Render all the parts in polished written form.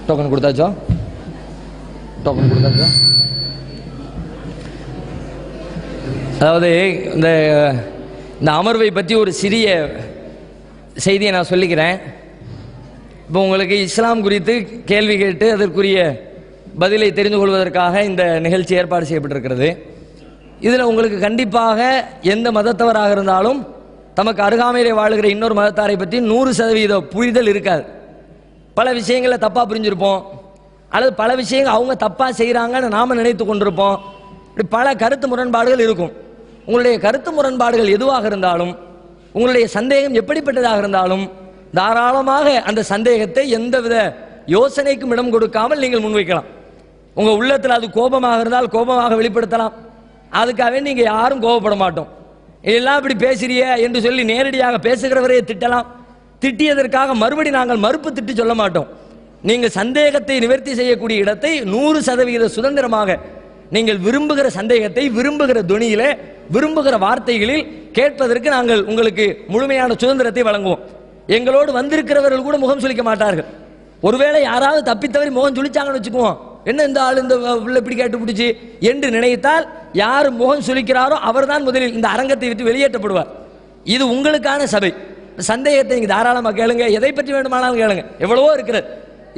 Token கொடுத்தாச்சோ? Token கொடுத்தாச்சோ? அதாவது இந்த அமர்வை பற்றி ஒரு சிறிய செய்தியை நான் சொல்லிக்கிறேன். இப்போ உங்களுக்கு இஸ்லாம் குறித்து கேள்வி கேட்டு அதற்குரிய பதிலை தெரிந்து கொள்வதற்காக இந்த நிகழ்ச்சி ஏற்பாடு செய்யப்பட்டிருக்கிறது. இதில் உங்களுக்கு கண்டிப்பாக எந்த மதத்தவராக இருந்தாலும் தமக்கு அருகாமையிலே வாழுகிற இன்னொரு மதத்தாரை பற்றி 100% புரிதல் இருக்காது. பல விஷயங்களை தப்பாக புரிஞ்சிருப்போம், அல்லது பல விஷயங்கள் அவங்க தப்பாக செய்கிறாங்கன்னு நாம் நினைத்து கொண்டிருப்போம். இப்படி பல கருத்து முரண்பாடுகள் இருக்கும். உங்களுடைய கருத்து முரண்பாடுகள் எதுவாக இருந்தாலும், உங்களுடைய சந்தேகம் எப்படிப்பட்டதாக இருந்தாலும், தாராளமாக அந்த சந்தேகத்தை எந்தவித யோசனைக்கும் இடம் கொடுக்காமல் நீங்கள் முன்வைக்கலாம். உங்கள் உள்ளத்தில் அது கோபமாக இருந்தால் கோபமாக வெளிப்படுத்தலாம். அதுக்காகவே நீங்கள் யாரும் கோபப்பட மாட்டோம். எல்லாம் இப்படி பேசுறிய என்று சொல்லி நேரடியாக பேசுகிறவரையே திட்டலாம். திட்டியதற்காக மறுபடி நாங்கள் மறுப்பு திட்டி சொல்ல மாட்டோம். நீங்கள் சந்தேகத்தை நிவர்த்தி செய்யக்கூடிய இடத்தை 100% சுதந்திரமாக நீங்கள் விரும்புகிற சந்தேகத்தை விரும்புகிற துணியிலே விரும்புகிற வார்த்தைகளில் கேட்பதற்கு நாங்கள் உங்களுக்கு முழுமையான சுதந்திரத்தை வழங்குவோம். எங்களோடு வந்திருக்கிறவர்கள் கூட முகம் சுளிக்க மாட்டார்கள். ஒருவேளை யாராவது தப்பித்தவரை முகம் சுளிச்சாங்கன்னு வச்சுக்குவோம், என்ன இந்த ஆள் இந்த உள்ள இப்படி கேட்டு பிடிச்சி என்று நினைத்தால் யார் முகம் சுளிக்கிறாரோ அவர்தான் முதலில் இந்த அரங்கத்தை விட்டு வெளியேற்றப்படுவார். இது உங்களுக்கான சபை. சந்தேகத்தை நீங்கள் தாராளமாக கேளுங்க, எதை பற்றி வேண்டுமானாலும் கேளுங்க. எவ்வளவோ இருக்கிறது.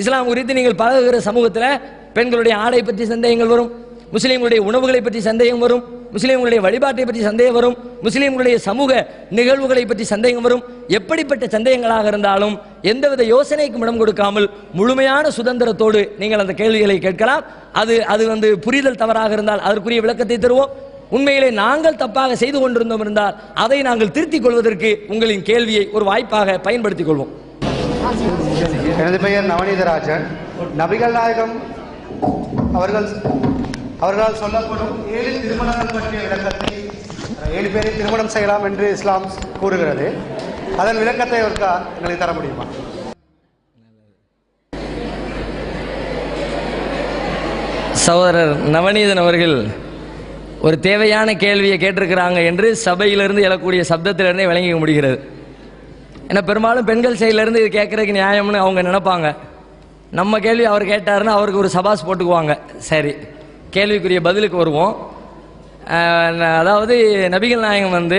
இஸ்லாம் குறித்து நீங்கள் பழகுகிற சமூகத்தில் பெண்களுடைய ஆடை பற்றி சந்தேகங்கள் வரும், முஸ்லீம்களுடைய உணவுகளை பற்றி சந்தேகம் வரும், முஸ்லீம்களுடைய வழிபாட்டை பற்றி சந்தேகம் வரும், முஸ்லீம்களுடைய சமூக நிகழ்வுகளை பற்றி சந்தேகம் வரும். எப்படிப்பட்ட சந்தேகங்களாக இருந்தாலும் எந்தவித யோசனைக்கும் இடம் கொடுக்காமல் முழுமையான சுதந்திரத்தோடு நீங்கள் அந்த கேள்விகளை கேட்கலாம். அது புரிதல் தவறாக இருந்தால் அதற்குரிய விளக்கத்தை தருவோம். உண்மையிலே நாங்கள் தப்பாக செய்து கொண்டிருந்தோம் இருந்தால் அதை நாங்கள் திருத்திக் கொள்வதற்கு உங்களின் கேள்வியை ஒரு வாய்ப்பாக பயன்படுத்திக் கொள்வோம். எனது பெயர் நவநீதராஜன். நபிகள் நாயகம் அவர்களால் சொல்லப்படும் 7 திருமணங்கள் பற்றிய விளக்கத்தை 7 பேரை திருமணம் செய்யலாம் என்று இஸ்லாம் கூறுகிறது. அதன் விளக்கத்தை எங்களுக்கு தர முடியுமா? சகோதரர் நவநீதன் அவர்கள் ஒரு தேவையான கேள்வியை கேட்டிருக்கிறாங்க என்று சபையிலிருந்து எழக்கூடிய சப்தத்திலிருந்தே விளங்கிக்க முடிகிறது. ஏன்னா பெரும்பாலும் பெண்கள் சைடிலிருந்து இது கேட்கறதுக்கு நியாயம்னு அவங்க நினைப்பாங்க. நம்ம கேள்வி அவர் கேட்டாருன்னா அவருக்கு ஒரு சபாஸ் போட்டுக்குவாங்க. சரி, கேள்விக்குரிய பதிலுக்கு வருவோம். அதாவது நபிகள் நாயகம்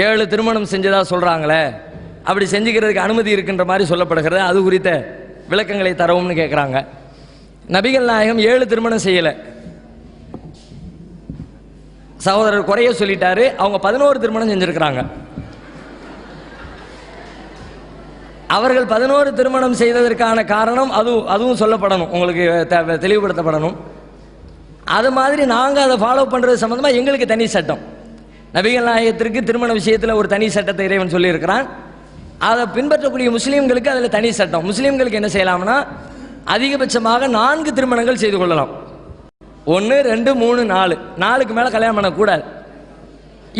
7 திருமணம் செஞ்சதாக சொல்கிறாங்களே, அப்படி செஞ்சுக்கிறதுக்கு அனுமதி இருக்குன்ற மாதிரி சொல்லப்படுகிறது. அது குறித்த விளக்கங்களை தரவும்னு கேட்குறாங்க. நபிகள் நாயகம் 7 திருமணம் செய்யலை. சகோதரர் குறைய சொல்லிட்டாரு. அவங்க 11 திருமணம் செஞ்சிருக்கிறாங்க. அவர்கள் 11 திருமணம் செய்ததற்கான காரணம் அதுவும் சொல்லப்படணும், உங்களுக்கு தெளிவுபடுத்தப்படணும். அது மாதிரி நாங்கள் அதை ஃபாலோ பண்ணுறது சம்மந்தமாக எங்களுக்கு தனி சட்டம். நபிகள் நாயகத்திற்கு திருமண விஷயத்தில் ஒரு தனி சட்டத்தை இறைவன் சொல்லியிருக்கிறான். அதை பின்பற்றக்கூடிய முஸ்லீம்களுக்கு அதில் தனி சட்டம். முஸ்லீம்களுக்கு என்ன செய்யலாம்னா அதிகபட்சமாக 4 திருமணங்கள் செய்து கொள்ளலாம். 1, 2, 3, 4 4க்கு மேலே கல்யாணம் பண்ணக்கூடாது.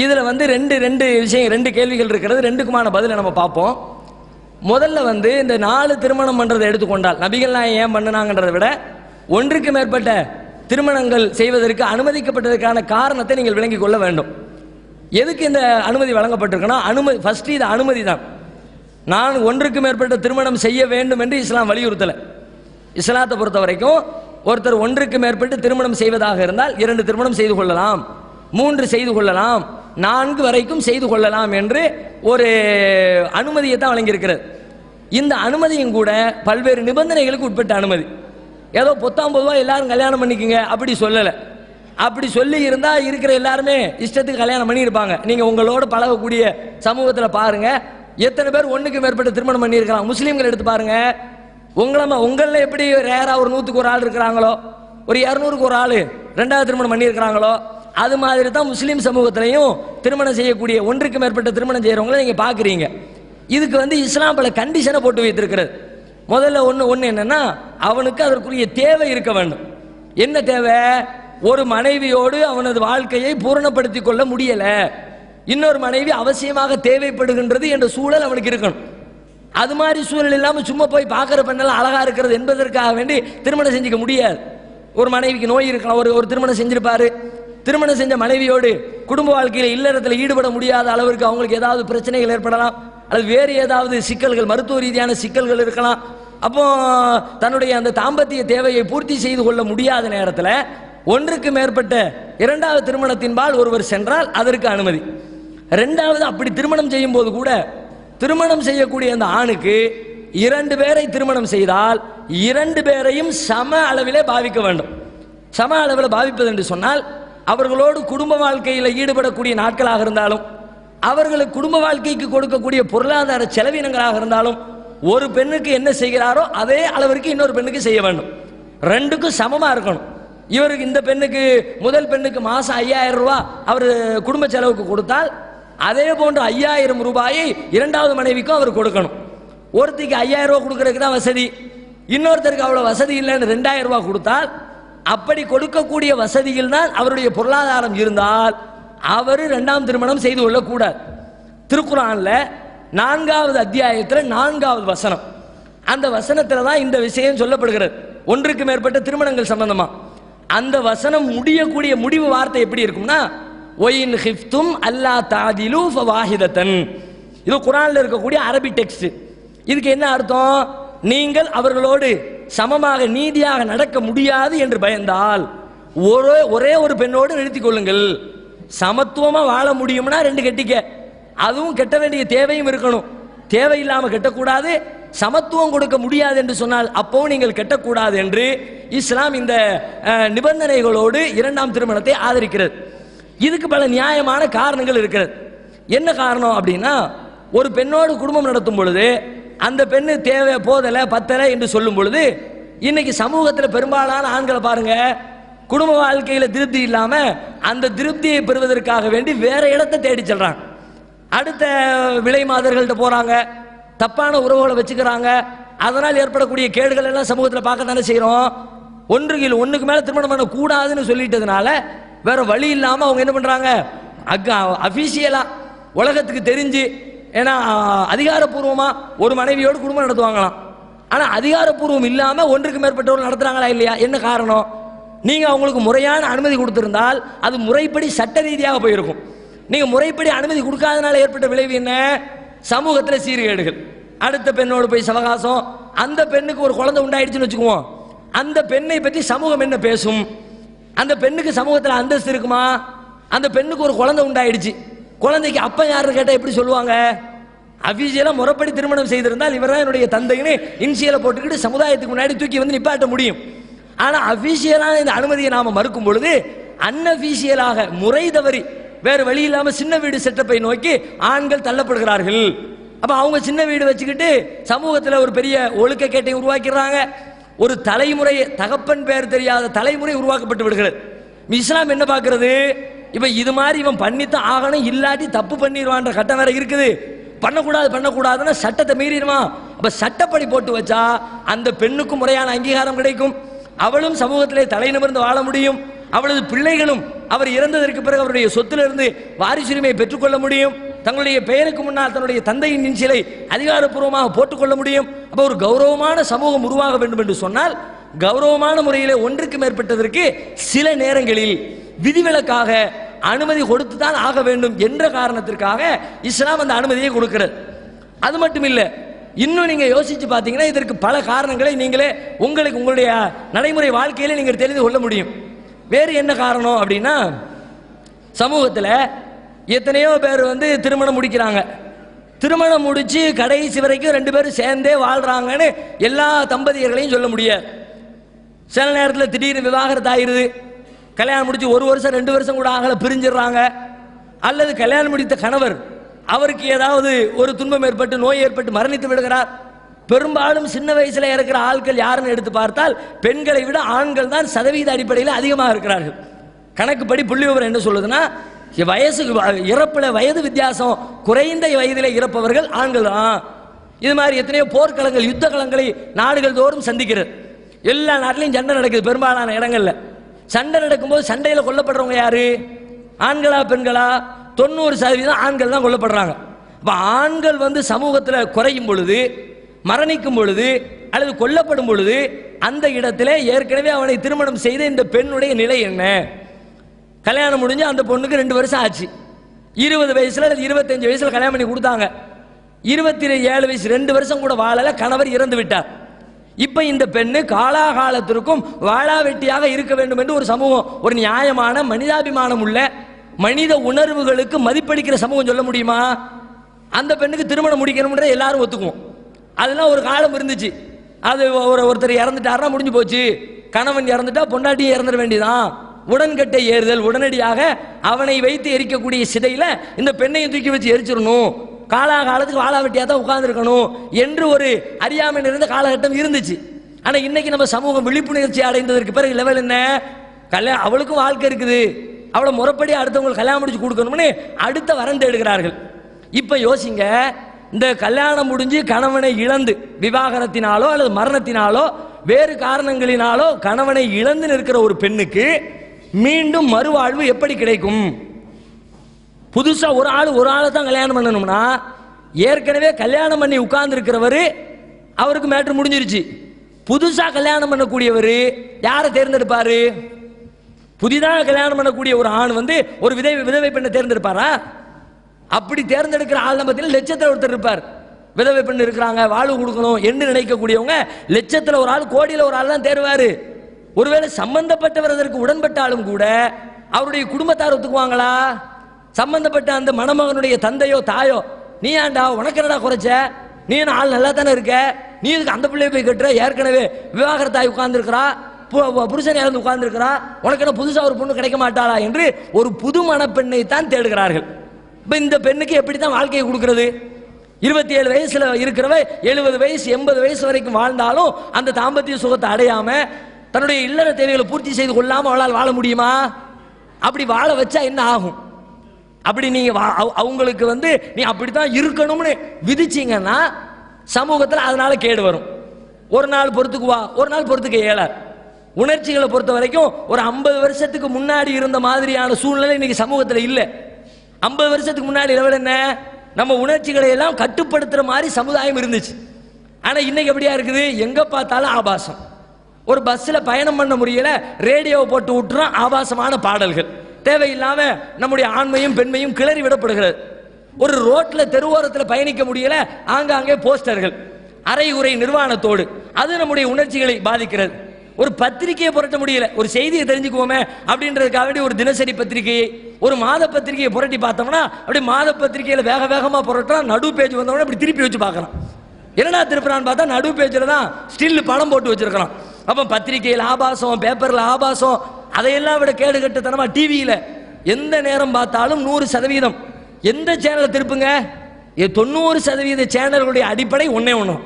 இதில் ரெண்டு விஷயம் 2 கேள்விகள் இருக்கிறது. 2க்குமான பதிலை நம்ம பார்ப்போம். முதல்ல இந்த 4 திருமணம் பண்ணுறதை எடுத்துக்கொண்டால் நபிகள் நாயகம் ஏன் பண்ணினாங்கன்றதை விட 1க்கு மேற்பட்ட திருமணங்கள் செய்வதற்கு அனுமதிக்கப்பட்டதற்கான காரணத்தை நீங்கள் விளங்கிக் கொள்ள வேண்டும். எதுக்கு இந்த அனுமதி வழங்கப்பட்டிருக்குன்னா ஃபர்ஸ்ட் இது அனுமதி தான். நான் 1க்கு மேற்பட்ட திருமணம் செய்ய வேண்டும் என்று இஸ்லாம் வலியுறுத்தலை. இஸ்லாத்தை பொறுத்த வரைக்கும் ஒருத்தர் 1க்கு மேற்பட்டு திருமணம் செய்வதாக இருந்தால் 2 திருமணம் செய்து கொள்ளலாம், 3 செய்து கொள்ளலாம், 4 வரைக்கும் செய்து கொள்ளலாம் என்று ஒரு அனுமதியை தான் வழங்கியிருக்கிறது. இந்த அனுமதியும் கூட பல்வேறு நிபந்தனைகளுக்கு உட்பட்ட அனுமதி. ஏதோ பொத்தாம்பதுவா எல்லாரும் கல்யாணம் பண்ணிக்கங்க அப்படி சொல்லலை. அப்படி சொல்லி இருந்தால் இருக்கிற எல்லாருமே இஷ்டத்துக்கு கல்யாணம் பண்ணியிருப்பாங்க. நீங்கள் உங்களோட பழகக்கூடிய சமூகத்தில் பாருங்க, எத்தனை பேர் 1க்கு மேற்பட்ட திருமணம் பண்ணியிருக்கலாம். முஸ்லீம்கள் எடுத்து பாருங்க. உங்களில் எப்படி ரேரா ஒரு 100க்கு ஒரு ஆள் இருக்கிறாங்களோ, ஒரு 200க்கு ஒரு ஆள் 2வது திருமணம் பண்ணியிருக்கிறாங்களோ, அது மாதிரி தான் முஸ்லீம் சமூகத்திலையும் திருமணம் செய்யக்கூடிய 1க்கு மேற்பட்ட திருமணம் செய்கிறவங்கள நீங்கள் பார்க்குறீங்க. இதுக்கு இஸ்லாம் பல கண்டிஷனை போட்டு வைத்திருக்கிறது. முதல்ல ஒன்று என்னன்னா, அவனுக்கு அதற்குரிய தேவை இருக்க வேண்டும். என்ன தேவை? ஒரு மனைவியோடு அவனது வாழ்க்கையை பூரணப்படுத்திக் கொள்ள முடியல, இன்னொரு மனைவி அவசியமாக தேவைப்படுகின்றது என்ற சூழல் அவனுக்கு இருக்கணும். அது மாதிரி சூழல் இல்லாமல் சும்மா போய் பார்க்குற பெண்ணெல்லாம் அழகா இருக்கிறது என்பதற்காக வேண்டி திருமணம் செஞ்சுக்க முடியாது. ஒரு மனைவிக்கு நோய் இருக்கலாம், ஒரு திருமணம் செஞ்சிருப்பாரு. திருமணம் செஞ்ச மனைவியோடு குடும்ப வாழ்க்கையில் இல்லறத்தில் ஈடுபட முடியாத அளவிற்கு அவங்களுக்கு ஏதாவது பிரச்சனைகள் ஏற்படலாம், அல்லது வேறு ஏதாவது சிக்கல்கள், மருத்துவ ரீதியான சிக்கல்கள் இருக்கலாம். அப்போ தன்னுடைய அந்த தாம்பத்திய தேவையை பூர்த்தி செய்து கொள்ள முடியாத நேரத்தில் ஒன்றுக்கு மேற்பட்ட இரண்டாவது திருமணத்தின்பால் ஒருவர் சென்றால் அதற்கு அனுமதி. ரெண்டாவது அப்படி திருமணம் செய்யும் போது கூட திருமணம் செய்யக்கூடிய அந்த ஆணுக்கு 2 பேரை திருமணம் செய்தால் 2 பேரையும் சம அளவிலே பாவிக்க வேண்டும். சம அளவில் பாவிப்பது என்று சொன்னால் அவர்களோடு குடும்ப வாழ்க்கையில் ஈடுபடக்கூடிய நாட்களாக இருந்தாலும் அவர்களுக்கு குடும்ப வாழ்க்கைக்கு கொடுக்கக்கூடிய பொருளாதார செலவினங்களாக இருந்தாலும் ஒரு பெண்ணுக்கு என்ன செய்கிறாரோ அதே அளவிற்கு இன்னொரு பெண்ணுக்கு செய்ய வேண்டும். 2க்கும் சமமாக இருக்கணும். இவருக்கு இந்த பெண்ணுக்கு முதல் பெண்ணுக்கு மாதம் 5000 ரூபாய் அவர் குடும்ப செலவுக்கு கொடுத்தால் அதே போன்ற 5000 ரூபாயை இரண்டாவது மனைவிக்கும் அவர் கொடுக்கணும். ஒருத்திக்கு 5000 ரூபாய் கொடுக்கறதுக்கு தான் வசதி, இன்னொருத்தருக்கு அவ்வளோ வசதி இல்லைன்னு 2000 ரூபாய் கொடுத்தால் அப்படி கொடுக்கக்கூடிய வசதியில் தான் அவருடைய பொருளாதாரம் இருந்தால் அவர் 2ஆம் திருமணம் செய்து கொள்ளக்கூடாது. திருக்குர்ஆன்ல 4வது அத்தியாயத்தில் 4வது வசனம், அந்த வசனத்தில் தான் இந்த விஷயம் சொல்லப்படுகிறது. ஒன்றுக்கு மேற்பட்ட திருமணங்கள் சம்பந்தமா அந்த வசனம் முடியக்கூடிய முடிவு வார்த்தை எப்படி இருக்கும்னா ஒயின் ஹிஃப்தும் அல்லா தாதிலு ஃபவாஹிதத்தன். இது குர்ஆன்ல இருக்கக்கூடிய அரபி டெக்ஸ்ட். இதுக்கு என்ன அர்த்தம்? நீங்கள் அவர்களோடு சமமாக நீதியாக நடக்க முடியாது என்று பயந்தால் ஒரே ஒரு பெண்ணோடு நிறுத்திக் கொள்ளுங்கள். சமத்துவமா வாழ முடியும்னா 2 கட்டிக்க, அதுவும் கட்ட வேண்டிய தேவையும் இருக்கணும். தேவையில்லாமல் கட்டக்கூடாது. சமத்துவம் கொடுக்க முடியாது என்று சொன்னால் அப்பவும் நீங்கள் கட்டக்கூடாது என்று இஸ்லாம் இந்த நிபந்தனைகளோடு 2ஆம் திருமணத்தை ஆதரிக்கிறது. இதுக்கு பல நியாயமான காரணங்கள் இருக்கிறது. என்ன காரணம் அப்படின்னா, ஒரு பெண்ணோடு குடும்பம் நடத்தும் பொழுது அந்த பெண்ணு தேவை போதலை பத்தலை என்று சொல்லும் பொழுது இன்னைக்கு சமூகத்தில் பெரும்பாலான ஆண்களை பாருங்க, குடும்ப வாழ்க்கையில் திருப்தி இல்லாம அந்த திருப்தியை பெறுவதற்காக வேண்டி வேற இடத்தை தேடி செல்றாங்க. அடுத்த விலை மாதர்கள்ட்ட போறாங்க, தப்பான உறவுகளை வச்சுக்கிறாங்க. அதனால் ஏற்படக்கூடிய கேடுகள் எல்லாம் சமூகத்தில் பார்க்கத்தானே செய்யறோம். ஒன்றுக்கு மேல திருமணம் பண்ண கூடாதுன்னு சொல்லிட்டதுனால வேற வழி இல்லாம அவங்க என்ன பண்றாங்க, அபிஷியலா உலகத்துக்கு தெரிஞ்சு, ஏன்னா அதிகாரப்பூர்வமா ஒரு மனைவியோடு குடும்பம் நடத்துவாங்களாம். ஆனா அதிகாரப்பூர்வம் இல்லாம ஒன்றுக்கு மேற்பட்டவர்கள் நடத்துறாங்களா இல்லையா? என்ன காரணம்? நீங்க அவங்களுக்கு முறையான அனுமதி கொடுத்திருந்தால் அது முறைப்படி சட்ட ரீதியாக போயிருக்கும். நீங்க முறைப்படி அனுமதி கொடுக்காதனால ஏற்பட்ட விளைவு என்ன? சமூகத்தில் சீர்கேடுகள். அடுத்த பெண்ணோடு போய் சவகாசம், அந்த பெண்ணுக்கு ஒரு குழந்தை உண்டாயிடுச்சுன்னு வச்சுக்குவோம், அந்த பெண்ணை பற்றி சமூகம் என்ன பேசும்? அந்த பெண்ணுக்கு சமூகத்தில் அந்தஸ்து இருக்குமா? அந்த பெண்ணுக்கு ஒரு குழந்தை உண்டாயிடுச்சு, குழந்தைக்கு அப்பா யாருன்னு கேட்டால் எப்படி சொல்லுவாங்க? அபிஷியலா முறைப்படி திருமணம் செய்திருந்தால் இவர் தான் என்னுடைய தந்தைன்னு இன்சியலை போட்டுக்கிட்டு சமுதாயத்துக்கு முன்னாடி தூக்கி வந்து நிப்பாட்ட முடியும். ஆனால் அபிஷியலான இந்த அனுமதியை நாம மறுக்கும் பொழுது அன்அபிஷியலாக முறை தவறி வேறு வழி இல்லாமல் சின்ன வீடு செட்டப்பை நோக்கி ஆண்கள் தள்ளப்படுகிறார்கள். அப்போ அவங்க சின்ன வீடு வச்சுக்கிட்டு சமூகத்தில் ஒரு பெரிய ஒழுக்கக்கேட்டை உருவாக்கிறாங்க. ஒரு தலைமுறை, தகப்பன் பேர் தெரியாத தலைமுறை உருவாக்கப்பட்டு விடுகிறது. இஸ்லாம் என்ன பார்க்கிறது? இப்போ இது மாதிரி இவன் பண்ணித்தான் ஆகணும், இல்லாட்டி தப்பு பண்ணிடுவான்ற கட்டம் வேற இருக்குது. பண்ணக்கூடாதுன்னா சட்டத்தை மீறிடுவான். அப்போ சட்டப்படி போட்டு வச்சா அந்த பெண்ணுக்கும் முறையான அங்கீகாரம் கிடைக்கும், அவளும் சமூகத்திலே தலை நிமிர்ந்து வாழ முடியும், அவளது பிள்ளைகளும் அவர் இறந்ததற்கு பிறகு அவருடைய சொத்திலிருந்து வாரிசுரிமையை பெற்றுக்கொள்ள முடியும், தங்களுடைய பெயருக்கு முன்னால் தன்னுடைய தந்தையின் இன்சிலை அதிகாரப்பூர்வமாக போட்டுக்கொள்ள முடியும். அப்போ ஒரு கௌரவமான சமூகம் உருவாக வேண்டும் என்று சொன்னால் கௌரவமான முறையிலே ஒன்றுக்கு மேற்பட்டதற்கு சில நேரங்களில் விதிவிலக்காக அனுமதி கொடுத்து தான் ஆக வேண்டும் என்ற காரணத்திற்காக இஸ்லாம் அந்த அனுமதியை கொடுக்கிறது. அது மட்டும் இல்லை, இன்னும் நீங்க யோசிச்சு பார்த்தீங்கன்னா இதற்கு பல காரணங்களை நீங்களே உங்களுடைய நடைமுறை வாழ்க்கையில நீங்கள் தெரிந்து கொள்ள முடியும். வேறு என்ன காரணம் அப்படின்னா, சமூகத்தில் எத்தனையோ பேர் திருமணம் முடிக்கிறாங்க. திருமணம் முடிச்சு கடைசி வரைக்கும் 2 பேரும் சேர்ந்தே வாழ்றாங்கன்னு எல்லா தம்பதியர்களையும் சொல்ல முடியாது. சில நேரத்தில் திடீர்னு விவாகரத்து ஆயிருது, கல்யாணம் முடிச்சு 1 வருஷம் 2 வருஷம் கூட ஆகல பிரிஞ்சிடறாங்க. அல்லது கல்யாணம் முடித்த கணவர் அவருக்கு ஏதாவது ஒரு துன்பம் ஏற்பட்டு நோய் ஏற்பட்டு மரணித்து விடுகிறார். பெரும்பாலும் சின்ன வயசுல இருக்கிற ஆட்கள் யாருன்னு எடுத்து பார்த்தால் பெண்களை விட ஆண்கள் தான் சதவீத அடிப்படையில் அதிகமாக இருக்கிறார்கள். கணக்குப்படி புள்ளி விவரம் என்ன சொல்லுதுன்னா, இறப்புல வயது வித்தியாசம் குறைந்த வயதிலே இறப்பவர்கள் ஆண்கள் தான். இது மாதிரி எத்தனையோ போர்க்களங்கள், யுத்த களங்களை நாடுகள் தோறும் சந்திக்கிறது. எல்லா நாட்டிலையும் சண்டை நடக்குது. பெரும்பாலான இடங்கள்ல சண்டை நடக்கும்போது சண்டையில் கொல்லப்படுறவங்க யாரு? ஆண்களா பெண்களா? 90% ஆண்கள் தான் கொல்லப்படுறாங்க. இப்போ ஆண்கள் சமூகத்தில் குறையும் பொழுது, மரணிக்கும் பொழுது அல்லது கொல்லப்படும் பொழுது அந்த இடத்துல ஏற்கனவே அவனை திருமணம் செய்த இந்த பெண்ணுடைய நிலை என்ன? கல்யாணம் முடிஞ்சு அந்த பொண்ணுக்கு 2 வருஷம் ஆச்சு, 20 வயசுல அல்லது 25 வயசுல கல்யாணம் பண்ணி கொடுத்தாங்க, 27 வயசு 2 வருஷம் கூட வாழல, கணவர் இறந்து விட்டார். இப்ப இந்த பெண்ணு காலாகாலத்திற்கும் வாழாவெட்டியாக இருக்க வேண்டும் என்று ஒரு சமூகம், ஒரு நியாயமான மனிதாபிமானம் உள்ள மனித உணர்வுகளுக்கு மதிப்பளிக்கிற சமூகம் சொல்ல முடியுமா? அந்த பெண்ணுக்கு திருமணம் முடிக்கணும்ன்ற எல்லாரும் ஒத்துக்குவோம். அதெல்லாம் ஒரு காலம் இருந்துச்சு. அது ஒருத்தர் இறந்துட்டாருன்னா முடிஞ்சு போச்சு. கணவன் இறந்துட்டா பொண்டாட்டியும் இறந்துட வேண்டியதான். உடன்கட்டை ஏறுதல், உடனடியாக அவனை வைத்து எரிக்கக்கூடிய சிதையில இந்த பெண்ணையும் தூக்கி வச்சு எரிச்சிடணும், காலாகாலத்துக்கு வாழாவெட்டியாக தான் உட்கார்ந்துருக்கணும் என்று ஒரு அறியாமை நிறைந்த காலகட்டம் இருந்துச்சு. ஆனா இன்னைக்கு நம்ம சமூகம் விழிப்புணர்ச்சி அடைந்ததற்கு பிறகு லெவல் என்ன? கல்யாணம், அவளுக்கும் வாழ்க்கை இருக்குது, அவளை முறைப்படி அடுத்தவங்களுக்கு கல்யாணம் முடிச்சு கொடுக்கணும்னு அடுத்த வரம் தேடுகிறார்கள். இப்ப யோசிங்க, இந்த கல்யாணம் முடிஞ்சு கணவனை இழந்து விவாகரத்தினாலோ அல்லது மரணத்தினாலோ வேறு காரணங்களினாலோ கணவனை இழந்து நிற்கிற ஒரு பெண்ணுக்கு மீண்டும் மறுவாழ்வு எப்படி கிடைக்கும்? புதுசா ஒரு ஆளை தான் கல்யாணம் பண்ணணும்னா ஏற்கனவே கல்யாணம் பண்ணி உட்கார்ந்து இருக்கிறவர் அவருக்கு மேட்ரு முடிஞ்சிருச்சு. புதுசா கல்யாணம் பண்ணக்கூடியவர் யாரை தேர்ந்தெடுப்பாரு? புதிதாக கல்யாணம் பண்ணக்கூடிய ஒரு ஆண் ஒரு விதவை பெண்ணை தேர்ந்தெடுப்பாரா? அப்படி தேர்ந்தெடுக்கிற ஆள் நம்ம லட்சத்தில் ஒருத்தர் இருப்பார். விதவை பெண் இருக்கிறாங்க, வாழ்வு கொடுக்கணும் என்று நினைக்கக்கூடியவங்க லட்சத்தில் ஒரு ஆள், கோடியில் ஒரு ஆள் தான் தேர்வாரு. ஒருவேளை சம்பந்தப்பட்டவர் அதற்கு உடன்பட்டாலும் கூட அவருடைய குடும்பத்தார் ஒத்துக்குவாங்களா? சம்பந்தப்பட்ட அந்த மணமகனுடைய தந்தையோ தாயோ, நீ ஆண்டா உனக்கு என்னடா குறைச்ச, நீ ஆள் நல்லா தானே இருக்க, நீ இதுக்கு அந்த பிள்ளைய போய் கட்டுற, ஏற்கனவே விவாகரத்தாய் உட்கார்ந்துருக்கிறா, புருஷன் இறந்து உட்கார்ந்துருக்கிறா, உனக்கு என்ன புதுசா ஒரு பொண்ணு கிடைக்க மாட்டாளா என்று ஒரு புது மணப்பெண்ணை தான் தேடுகிறார்கள். இப்ப இந்த பெண்ணுக்கு எப்படித்தான் வாழ்க்கையை கொடுக்கிறது? 27 வயசுல இருக்கிறவ 70 வயசு 80 வயசு வரைக்கும் வாழ்ந்தாலும் அந்த தாம்பத்திய சுகத்தை அடையாம தன்னுடைய இல்லற தேவைகளை பூர்த்தி செய்து கொள்ளாம அவளால் வாழ முடியுமா? அப்படி வாழ வச்சா என்ன ஆகும்? அப்படி நீங்க அவங்களுக்கு நீ அப்படித்தான் இருக்கணும்னு விதிச்சீங்கன்னா சமூகத்தில் அதனால கேடு வரும். ஒரு நாள் பொறுத்துக்குவா, ஒரு நாள் பொறுத்துக்க இயலாது. உணர்ச்சிகளை பொறுத்த வரைக்கும் ஒரு 50 வருஷத்துக்கு முன்னாடி இருந்த மாதிரியான சூழ்நிலை இன்னைக்கு சமூகத்தில் இல்லை. 50 வருஷத்துக்கு முன்னாடி லெவல் என்ன? நம்ம உணர்ச்சிகளை எல்லாம் கட்டுப்படுத்துற மாதிரி சமுதாயம் இருந்துச்சு. ஆனா இன்னைக்கு எப்படியா இருக்குது? எங்க பார்த்தாலும் ஆபாசம். ஒரு பஸ்ல பயணம் பண்ண முடியல, ரேடியோவை போட்டு விட்டுறோம், ஆபாசமான பாடல்கள், தேவையில்லாம நம்முடைய ஆண்மையும் பெண்மையும் கிளறி விடப்படுகிறது. ஒரு ரோட்ல தெருவோரத்தில் பயணிக்க முடியல, ஆங்காங்கே போஸ்டர்கள், அரைகுறை நிர்வாணத்தோடு, அது நம்முடைய உணர்ச்சிகளை பாதிக்கிறது. ஒரு பத்திரிகையை புரட்ட முடியல, ஒரு செய்தியை தெரிஞ்சுக்குவோமே அப்படின்றதுக்காக ஒரு தினசரி பத்திரிகையை, ஒரு மாத பத்திரிகையை புரட்டி பார்த்தோம்னா அப்படி மாத பத்திரிகையில வேக வேகமா புரட்டுறான், நடு பேஜ் வந்தவொடனே அப்படி திருப்பி வச்சு பார்க்கறான். என்னடா திருப்புறான்னு பார்த்தா நடு பேஜில் தான் ஸ்டில் படம் போட்டு வச்சிருக்கிறான். அப்ப பத்திரிகையில் ஆபாசம், பேப்பர்ல ஆபாசம், அதையெல்லாம் விட கேடு கட்டுத்தனமா டிவியில எந்த நேரம் பார்த்தாலும் 100% எந்த சேனலை திருப்புங்க, 90% சேனல்களுடைய அடிப்படை ஒன்னே ஒன்று,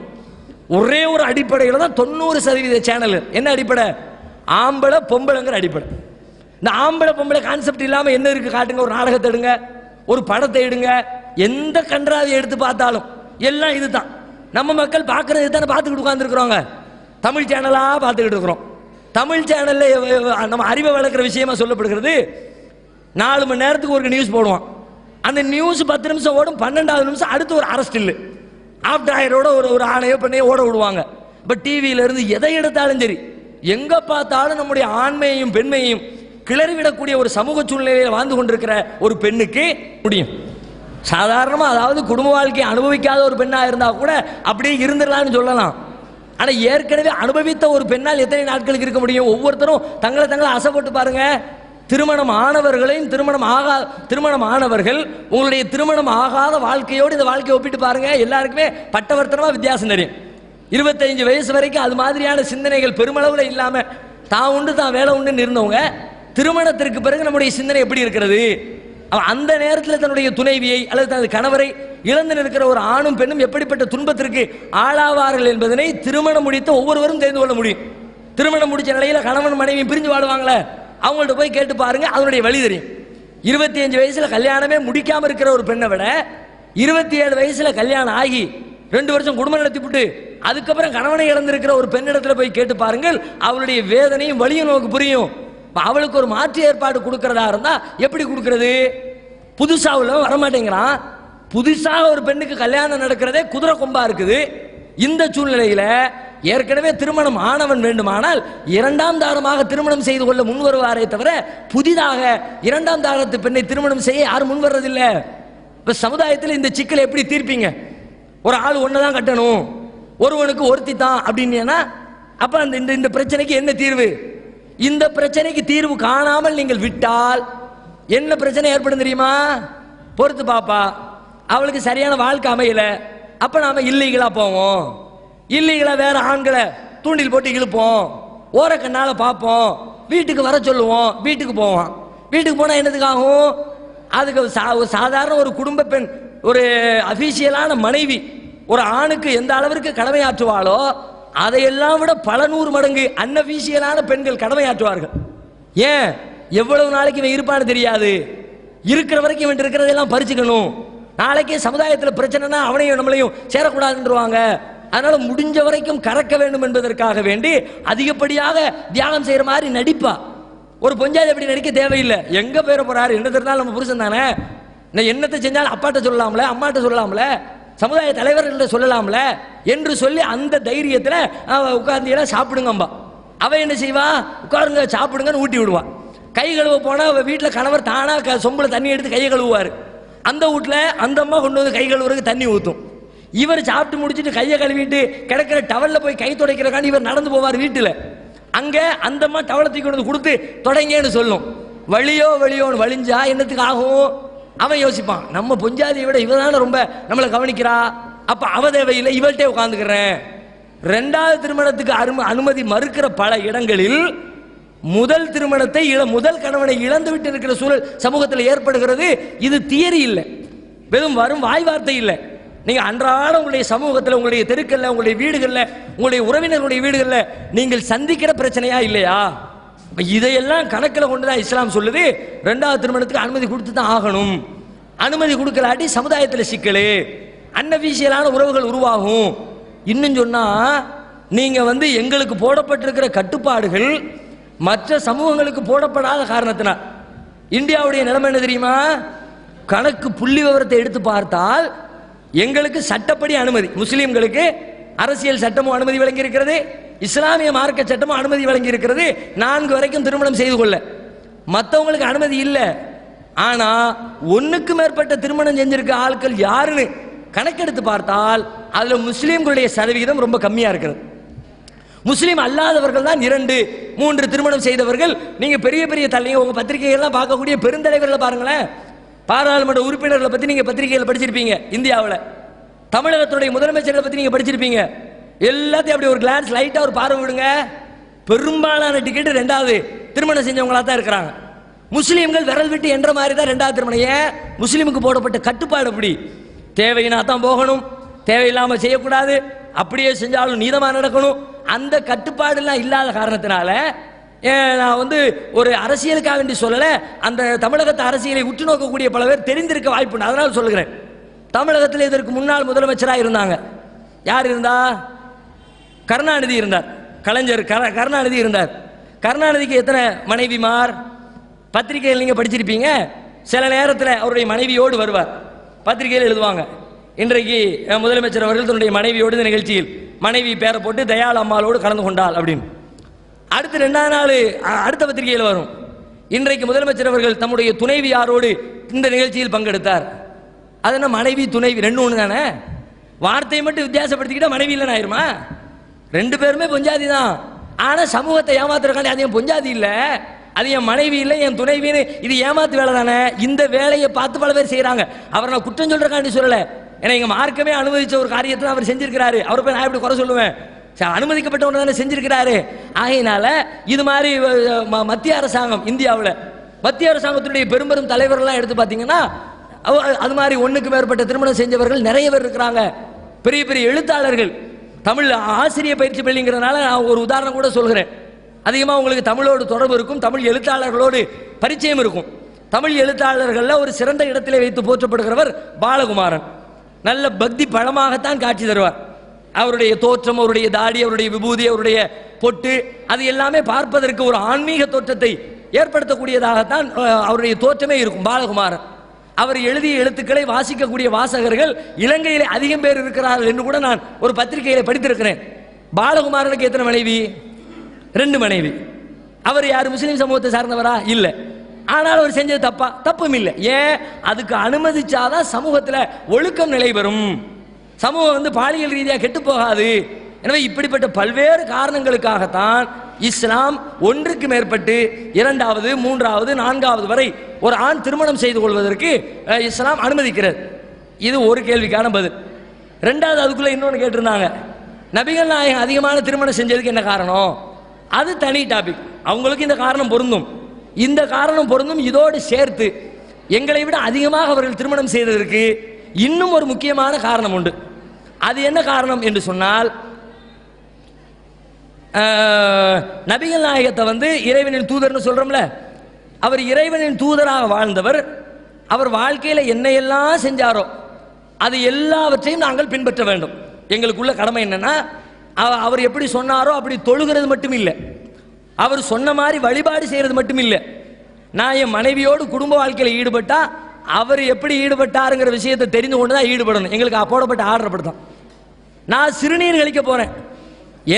ஒரே ஒரு அடிப்படையில் தான் 90% சேனல். என்ன அடிப்படை? ஆம்பளை பொம்பளைங்கிற அடிப்படை. இந்த ஆம்பளை பொம்பளை கான்செப்ட் இல்லாம என்ன இருக்கு காட்டுங்க. ஒரு நாடகத்தை எடுங்க, ஒரு படத்தை எடுங்க, எந்த கன்றாவியை எடுத்து பார்த்தாலும் எல்லாம் இதுதான். நம்ம மக்கள் பார்க்கறது தானே பார்த்துக்கிட்டு உட்கார்ந்துருக்கிறோங்க. தமிழ் சேனலா பார்த்துக்கிட்டு இருக்கிறோம். தமிழ் சேனல்ல நம்ம அறிவை வளர்க்குற விஷயமா சொல்லப்படுகிறது. 4 மணி நேரத்துக்கு ஒரு நியூஸ் போடுவான். அந்த நியூஸ் 10 நிமிஷம் ஓடும், 12வது நிமிஷம் அடுத்து ஒரு அரஸ்ட் இல்லை, ஆஃப்டர் ஆயரோட ஒரு ஆணையோ பெண்ணையோ ஓட விடுவாங்க. இப்போ டிவியில இருந்து எதை எடுத்தாலும் சரி, எங்க பார்த்தாலும் நம்முடைய ஆண்மையையும் பெண்மையையும் கிளறிவிடக்கூடிய ஒரு சமூக சூழ்நிலையில் வாழ்ந்து கொண்டிருக்கிற ஒரு பெண்ணுக்கு முடியும். சாதாரணமா, அதாவது குடும்ப வாழ்க்கையை அனுபவிக்காத ஒரு பெண்ணா இருந்தா கூட அப்படியே இருந்துடலாம்னு சொல்லலாம். ஆனா ஏற்கனவே அனுபவித்த ஒரு பெண்ணால் எத்தனை நாட்களுக்கு இருக்க முடியும்? ஒவ்வொருத்தரும் தங்களை அசைப்பட்டு பாருங்க. திருமணம் ஆனவர்களையும் திருமணம் ஆனவர்கள் உங்களுடைய திருமணம் ஆகாத வாழ்க்கையோடு இந்த வாழ்க்கையை ஒப்பிட்டு பாருங்க. எல்லாருக்குமே பட்டவர்த்தனமா வித்தியாசம் தெரியும். 25 வயசு வரைக்கும் அது மாதிரியான சிந்தனைகள் பெருமளவுல இல்லாம தான் உண்டு தான் வேலை உண்டுன்னு இருந்தவங்க திருமணத்திற்கு பிறகு நம்முடைய சிந்தனை எப்படி இருக்கிறது? அந்த நேரத்தில் தன்னுடைய துணைவியை அல்லது தனது கணவரை இழந்து நிற்கிற ஒரு ஆணும் பெண்ணும் எப்படிப்பட்ட துன்பத்திற்கு ஆளாவார்கள் என்பதனை திருமணம் முடித்த ஒவ்வொருவரும் தெரிந்து கொள்ள முடியும். திருமணம் முடிச்ச நிலையில கணவன் மனைவி பிரிஞ்சு வாடுவாங்களே, அவங்கள்ட்ட போய் கேட்டு பாருங்க, அதனுடைய வழி தெரியும். 25 வயசுல கல்யாணமே முடிக்காம இருக்கிற ஒரு பெண்ணை விட 27 வயசுல கல்யாணம் ஆகி 2 வருஷம் குடும்பம் நடத்திவிட்டு அதுக்கப்புறம் கணவனை இழந்திருக்கிற ஒரு பெண்ணிடத்துல போய் கேட்டு பாருங்கள், அவளுடைய வேதனையும் வலியும் நமக்கு புரியும். அவளுக்கு ஒரு மாற்று ஏற்பாடு கொடுக்கறதா இருந்தா எப்படி கொடுக்கிறது? புதுசா உள்ளவன் வரமாட்டேங்கிறான். புதுசாக ஒரு பெண்ணுக்கு கல்யாணம் நடக்கிறதே குதிரை கொம்பா இருக்குது. இந்த சூழ்நிலையில ஏற்கனவே திருமணம் ஆனவன் வேண்டுமானால் 2ஆம் தாரமாக திருமணம் செய்து கொள்ள முன் வருவாரே தவிர புதிதாக 2ஆம் தாரத்து பெண்ணை திருமணம் செய்ய யாரும் முன் வர்றதில்லை. இப்ப சமுதாயத்தில் இந்த சிக்கலை எப்படி தீர்ப்பீங்க? ஒரு ஆள் ஒன்னதான் கட்டணும், ஒருவனுக்கு ஒருத்தி தான் அப்படின்னா அப்ப அந்த இந்த பிரச்சனைக்கு என்ன தீர்வு? இந்த பிரச்சனைக்கு தீர்வு காணாமல் நீங்கள் விட்டால் என்ன பிரச்சனை ஏற்படும் தெரியுமா? பொறுத்து பாப்பா, அவளுக்கு சரியான வாழ்க்கை அமையல, அப்ப நாம இல்லீகலா போவோம், இல்லீகலா வேற ஆண்களை தூண்டில் போட்டு இழுப்போம், ஓரக்கண்ணால பார்ப்போம், வீட்டுக்கு வர சொல்லுவோம், வீட்டுக்கு போவான். வீட்டுக்கு போனா என்னதுக்கு ஆகும்? அதுக்கு சாதாரண ஒரு குடும்ப பெண், ஒரு அபிஷியலான மனைவி ஒரு ஆணுக்கு எந்த அளவிற்கு கடமையாற்றுவாளோ அதையெல்லாம் விட பல 100 மடங்கு அன்அபிஷியலான பெண்கள் கடமையாற்றுவார்கள். ஏன்? எவ்வளவு நாளைக்கு இவன் இருப்பான்னு தெரியாது, இருக்கிற வரைக்கும் இவன் இருக்கிறதெல்லாம் பறிச்சுக்கணும், நாளைக்கே சமுதாயத்தில் பிரச்சனைனா அவனையும் நம்மளையும் சேரக்கூடாதுன்றவாங்க. அதனால முடிஞ்ச வரைக்கும் கறக்க வேண்டும் என்பதற்காக வேண்டி அதிகப்படியாக தியாகம் செய்யற மாதிரி நடிப்பா. ஒரு பொஞ்சாதி அப்படி நடிக்க தேவையில்லை. எங்க போயிட போறாரு, என்ன தெரிந்தாலும் நம்ம புருஷன் தானே, என்னத்தை செஞ்சாலும் அப்பாட்ட சொல்லலாம்ல, அம்மாட்ட சொல்லலாம்ல, சமுதாய தலைவர்கள் சொல்லலாம்ல என்று சொல்லி அந்த தைரியத்தில் உட்கார்ந்து சாப்பிடுங்கம்பா. அவ என்ன செய்வா? உட்காருங்க சாப்பிடுங்கன்னு ஊட்டி விடுவா. கை கழுவ போனா வீட்டில் கணவர் தானா சொம்புல தண்ணி எடுத்து கையை கழுவுவார். அந்த வீட்டில் அந்த அம்மா கொண்டு வந்து கை கழுவுறதுக்கு தண்ணி ஊற்றும். இவர் சாப்பிட்டு முடிச்சுட்டு கையை கழுவிட்டு கிடக்கிற டவல்ல போய் கை துடைக்கிறக்காண்டி இவர் நடந்து போவார் வீட்டில். அங்க அந்த அம்மா டவலை தூக்கி கொண்டு கொடுத்து தொடங்கன்னு சொல்லும். வழியோன்னு வழிஞ்சா என்னத்துக்கு ஆகும்? அவன் யோசிப்பான், நம்ம பொஞ்சாதியை விட இவதான ரொம்ப நம்மளை கவனிக்கிறா, அப்ப அவ தேவையில்லை, இவள்கிட்டே உட்காந்துக்கிறேன். 2வது திருமணத்துக்கு அனுமதி மறுக்கிற பல இடங்களில் முதல் திருமணத்தை முதல் கணவனை இழந்து விட்டு இருக்கிற சூழல் சமூகத்தில் ஏற்படுகிறது. இது தியரி இல்லை, வெறும் வரும் வாய் வார்த்தை இல்லை. நீங்க அன்றாட உங்களுடைய சமூகத்தில், உங்களுடைய தெருக்கல்ல, உங்களுடைய வீடுகள்ல, உங்களுடைய உறவினர்களுடைய வீடுகள்ல நீங்கள் சந்திக்கிற பிரச்சனையா இல்லையா? இதையெல்லாம் கணக்கில் கொண்டுதான் இஸ்லாம் சொல்லுது 2வது திருமணத்துக்கு அனுமதி கொடுத்து தான் ஆகணும். அனுமதி கொடுக்கலாட்டி சமுதாயத்தில் சிக்கலு, அன்னபிஷியலான உறவுகள் உருவாகும். இன்னும் சொன்னா நீங்க எங்களுக்கு போடப்பட்டிருக்கிற கட்டுப்பாடுகள் மற்ற சமூகங்களுக்கு போடப்படாத காரணத்தினால் இந்தியாவுடைய நிலைமை என்ன தெரியுமா? கணக்கு புள்ளி விவரத்தை எடுத்து பார்த்தால் எங்களுக்கு சட்டப்படி அனுமதி, முஸ்லீம்களுக்கு அரசியல் சட்டமும் அனுமதி வழங்கி இருக்கிறது, இஸ்லாமிய மார்க்க சட்டமும் அனுமதி வழங்கி இருக்கிறது 4 வரைக்கும் திருமணம் செய்து கொள்ள. மற்றவங்களுக்கு அனுமதி இல்லை. ஆனா 1க்கு மேற்பட்ட திருமணம் செஞ்சிருக்க ஆட்கள் யாருன்னு கணக்கெடுத்து பார்த்தால் அதுல முஸ்லீம்களுடைய சதவிகிதம் ரொம்ப கம்மியா இருக்கிறது. முஸ்லீம் அல்லாதவர்கள் தான் 2, 3 திருமணம் செய்தவர்கள். நீங்க பெரிய பெரிய தலைவர், உங்க பத்திரிகைகள்லாம் பார்க்கக்கூடிய பெருந்தலைவர்களை பாருங்களேன். பாராளுமன்ற உறுப்பினர்களை பத்தி நீங்க பத்திரிகைகள் படிச்சிருப்பீங்க. இந்தியாவில் தமிழகத்துடைய முதலமைச்சர்களை பத்தி நீங்க படிச்சிருப்பீங்க. எல்லாத்தையும் அப்படி ஒரு கிளான்ஸ் லைட்டா ஒரு பார்வை விடுங்க, பெரும்பாலான டிக்கெட் 2வது திருமணம் செஞ்சவங்களா தான் இருக்கிறாங்க. முஸ்லீம்கள் விரல் விட்டு என்ற மாதிரி தான் 2வது திருமணம். ஏன்? முஸ்லீமுக்கு போடப்பட்ட கட்டுப்பாடு அப்படி. தேவையினா தான் போகணும், தேவையில்லாம செய்யக்கூடாது, அப்படியே செஞ்சாலும் நீதமா நடக்கணும். அந்த கட்டுப்பாடு எல்லாம் இல்லாத காரணத்தினால நான் ஒரு அரசியலுக்காக வேண்டி சொல்லல, அந்த தமிழகத்து அரசியலை உற்று நோக்கக்கூடிய பல பேர் தெரிந்திருக்க வாய்ப்பு. அதனால சொல்லுகிறேன். தமிழகத்தில் இதற்கு முன்னாள் முதலமைச்சராக இருந்தாங்க. யார் இருந்தா? கருணாநிதி இருந்தார். கலைஞர் கருணாநிதி இருந்தார். கருணாநிதிக்கு எத்தனை மனைவிமார்? பத்திரிகையில் நீங்க படிச்சிருப்பீங்க. சில நேரத்தில் அவருடைய மனைவியோடு வருவார், பத்திரிகையில் எழுதுவாங்க. இன்றைக்கு முதலமைச்சர் அவர்கள் தன்னுடைய மனைவியோடு இந்த நிகழ்ச்சியில் மனைவி பேரை போட்டு தயாள் அம்மாளோடு கலந்து கொண்டாள் அப்படின்னு. அடுத்து 2வது நாள் அடுத்த பத்திரிகையில் வரும், இன்றைக்கு முதலமைச்சர் அவர்கள் தம்முடைய துணைவியாரோடு இந்த நிகழ்ச்சியில் பங்கெடுத்தார். அது என்ன மனைவி துணைவி 2 ஒன்று தானே? வார்த்தையை மட்டும் வித்தியாசப்படுத்திக்கிட்டா மனைவி இல்லைன்னு ஆயிருமா? 2 பேருமே பொஞ்சாதி தான். ஆனா சமூகத்தை ஏமாத்துறக்காண்டி அது என் பொஞ்சாதி இல்ல, அது என் மனைவி இல்லை, என் துணைவின்னு இது ஏமாத்து வேலை தானே. இந்த வேலையை பார்த்து பல பேர் செய்யறாங்க. அவர் நான் குற்றம் சொல்றக்காண்டி சொல்லல, ஏன்னா எங்க மார்க்கமே அனுமதிச்ச ஒரு காரியத்தை அவர் செஞ்சிருக்கிறாரு. அவரை போய் நான் எப்படி குறை சொல்லுவேன்? அனுமதிக்கப்பட்டவங்க தானே செஞ்சிருக்கிறாரு. ஆகையினால இது மாதிரி மத்திய அரசாங்கம், இந்தியாவில் மத்திய அரசாங்கத்தினுடைய பெரும் தலைவர்கள்லாம் எடுத்து பார்த்தீங்கன்னா அது மாதிரி 1க்கு மேற்பட்ட திருமணம் செஞ்சவர்கள் நிறைய பேர் இருக்கிறாங்க. பெரிய பெரிய எழுத்தாளர்கள், தமிழ் ஆசிரியர் பயிற்சி பள்ளிங்கிறதுனால நான் ஒரு உதாரணம் கூட சொல்கிறேன். அதிகமாக உங்களுக்கு தமிழோடு தொடர்பு இருக்கும், தமிழ் எழுத்தாளர்களோடு பரிச்சயம் இருக்கும். தமிழ் எழுத்தாளர்களில் ஒரு சிறந்த இடத்திலே வைத்து போற்றப்படுகிறவர் பாலகுமாரன். நல்ல பக்தி பழமாகத்தான் காட்சி தருவார். அவருடைய தோற்றம், அவருடைய தாடி, அவருடைய விபூதி, அவருடைய பொட்டு, அது எல்லாமே பார்ப்பதற்கு ஒரு ஆன்மீக தோற்றத்தை ஏற்படுத்தக்கூடியதாகத்தான் அவருடைய தோற்றமே இருக்கும். பாலகுமாரன் அவர் எழுதிய எழுத்துக்களை வாசிக்கக்கூடிய வாசகர்கள் இலங்கையில் அதிகம் பேர் இருக்கிறார்கள் என்று கூட நான் ஒரு பத்திரிகையில படித்திருக்கிறேன். பாலகுமாரனுக்கு எத்தனை மனைவி? 2 மனைவி. அவர் யார்? முஸ்லீம் சமூகத்தை சார்ந்தவரா? இல்லை. ஆனால் அவர் செஞ்சது தப்பா? தப்பும் இல்லை. ஏன்? அதுக்கு அனுமதிச்சாதான் சமூகத்தில் ஒழுக்கம் நிலை பெறும். சமூகம் வந்து பாலியல் ரீதியாக கெட்டு போகாது. எனவே இப்படிப்பட்ட பல்வேறு காரணங்களுக்காகத்தான் இஸ்லாம் ஒன்றுக்கு மேற்பட்டு 2வது 3வது 4வது வரை ஒரு ஆண் திருமணம் செய்து கொள்வதற்கு இஸ்லாம் அனுமதிக்கிறது. இது ஒரு கேள்விக்கான பதில். 2வது அதுக்குள்ள இன்னொன்று கேட்டிருந்தாங்க, நபிகள் நாயகம் அதிகமான திருமணம் செஞ்சதுக்கு என்ன காரணம்? அது தனி டாபிக். அவங்களுக்கு இந்த காரணம் பொருந்தும், இந்த காரணம் பொருந்தும். இதோடு சேர்த்து எங்களை விட அதிகமாக அவர்கள் திருமணம் செய்ததற்கு இன்னும் ஒரு முக்கியமான காரணம் உண்டு. அது என்ன காரணம் என்று சொன்னால், நபிகள் நாயகத்தை வந்து இறைவனின் தூதர்னு சொல்றோம்ல, அவர் இறைவனின் தூதராக வாழ்ந்தவர். அவர் வாழ்க்கையில் என்னையெல்லாம் செஞ்சாரோ அது எல்லாவற்றையும் நாங்கள் பின்பற்ற வேண்டும். எங்களுக்குள்ள கடமை என்னன்னா, அவர் எப்படி சொன்னாரோ அப்படி தொழுகிறது மட்டும் இல்லை, அவர் சொன்ன மாதிரி வழிபாடு செய்யறது மட்டும் இல்லை. நான் என் மனைவியோடு குடும்ப வாழ்க்கையில் ஈடுபட்டா அவர் எப்படி ஈடுபட்டாருங்கிற விஷயத்தை தெரிந்து கொண்டு தான் ஈடுபடணும். எங்களுக்கு போடப்பட்ட ஆர்டர் படுத்தான். நான் சிறுநீர் கழிக்க போறேன்,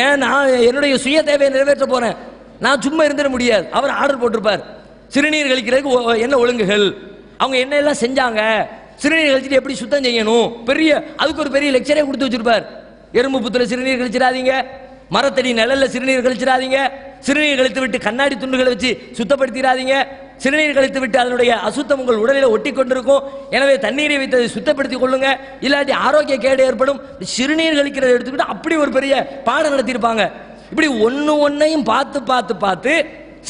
ஏன் நான் என்னுடைய சுய தேவையை நிறைவேற்ற போறேன், நான் சும்மா இருந்துட முடியாது. அவர் ஆர்டர் போட்டிருப்பார், சிறுநீர் கழிக்கிறதுக்கு என்ன ஒழுங்குகள், அவங்க என்ன எல்லாம் செஞ்சாங்க, சிறுநீர் கழிச்சிட்டு எப்படி சுத்தம் செய்யணும், பெரிய அதுக்கு ஒரு பெரிய லெக்சரே கொடுத்து வச்சிருப்பார். எறும்பு புத்துல சிறுநீர் கழிச்சிடாதீங்க, மரத்தடி நிழல்ல சிறுநீர் கழிச்சிடாதீங்க, சிறுநீர் கழித்து விட்டு கண்ணாடி துண்டுகளை வச்சு சுத்தப்படுத்திடாதீங்க, சிறுநீர் கழித்து விட்டு அதனுடைய அசுத்தம் உங்கள் உடலில் ஒட்டி கொண்டிருக்கும், எனவே தண்ணீரை வைத்து அதை சுத்தப்படுத்திக் கொள்ளுங்க, இல்லாட்டி ஆரோக்கிய கேடு ஏற்படும். சிறுநீர் கழிக்கிறத எடுத்துக்கிட்டு அப்படி ஒரு பெரிய பாடம் நடத்தியிருப்பாங்க. இப்படி ஒன்னையும் பார்த்து பார்த்து பார்த்து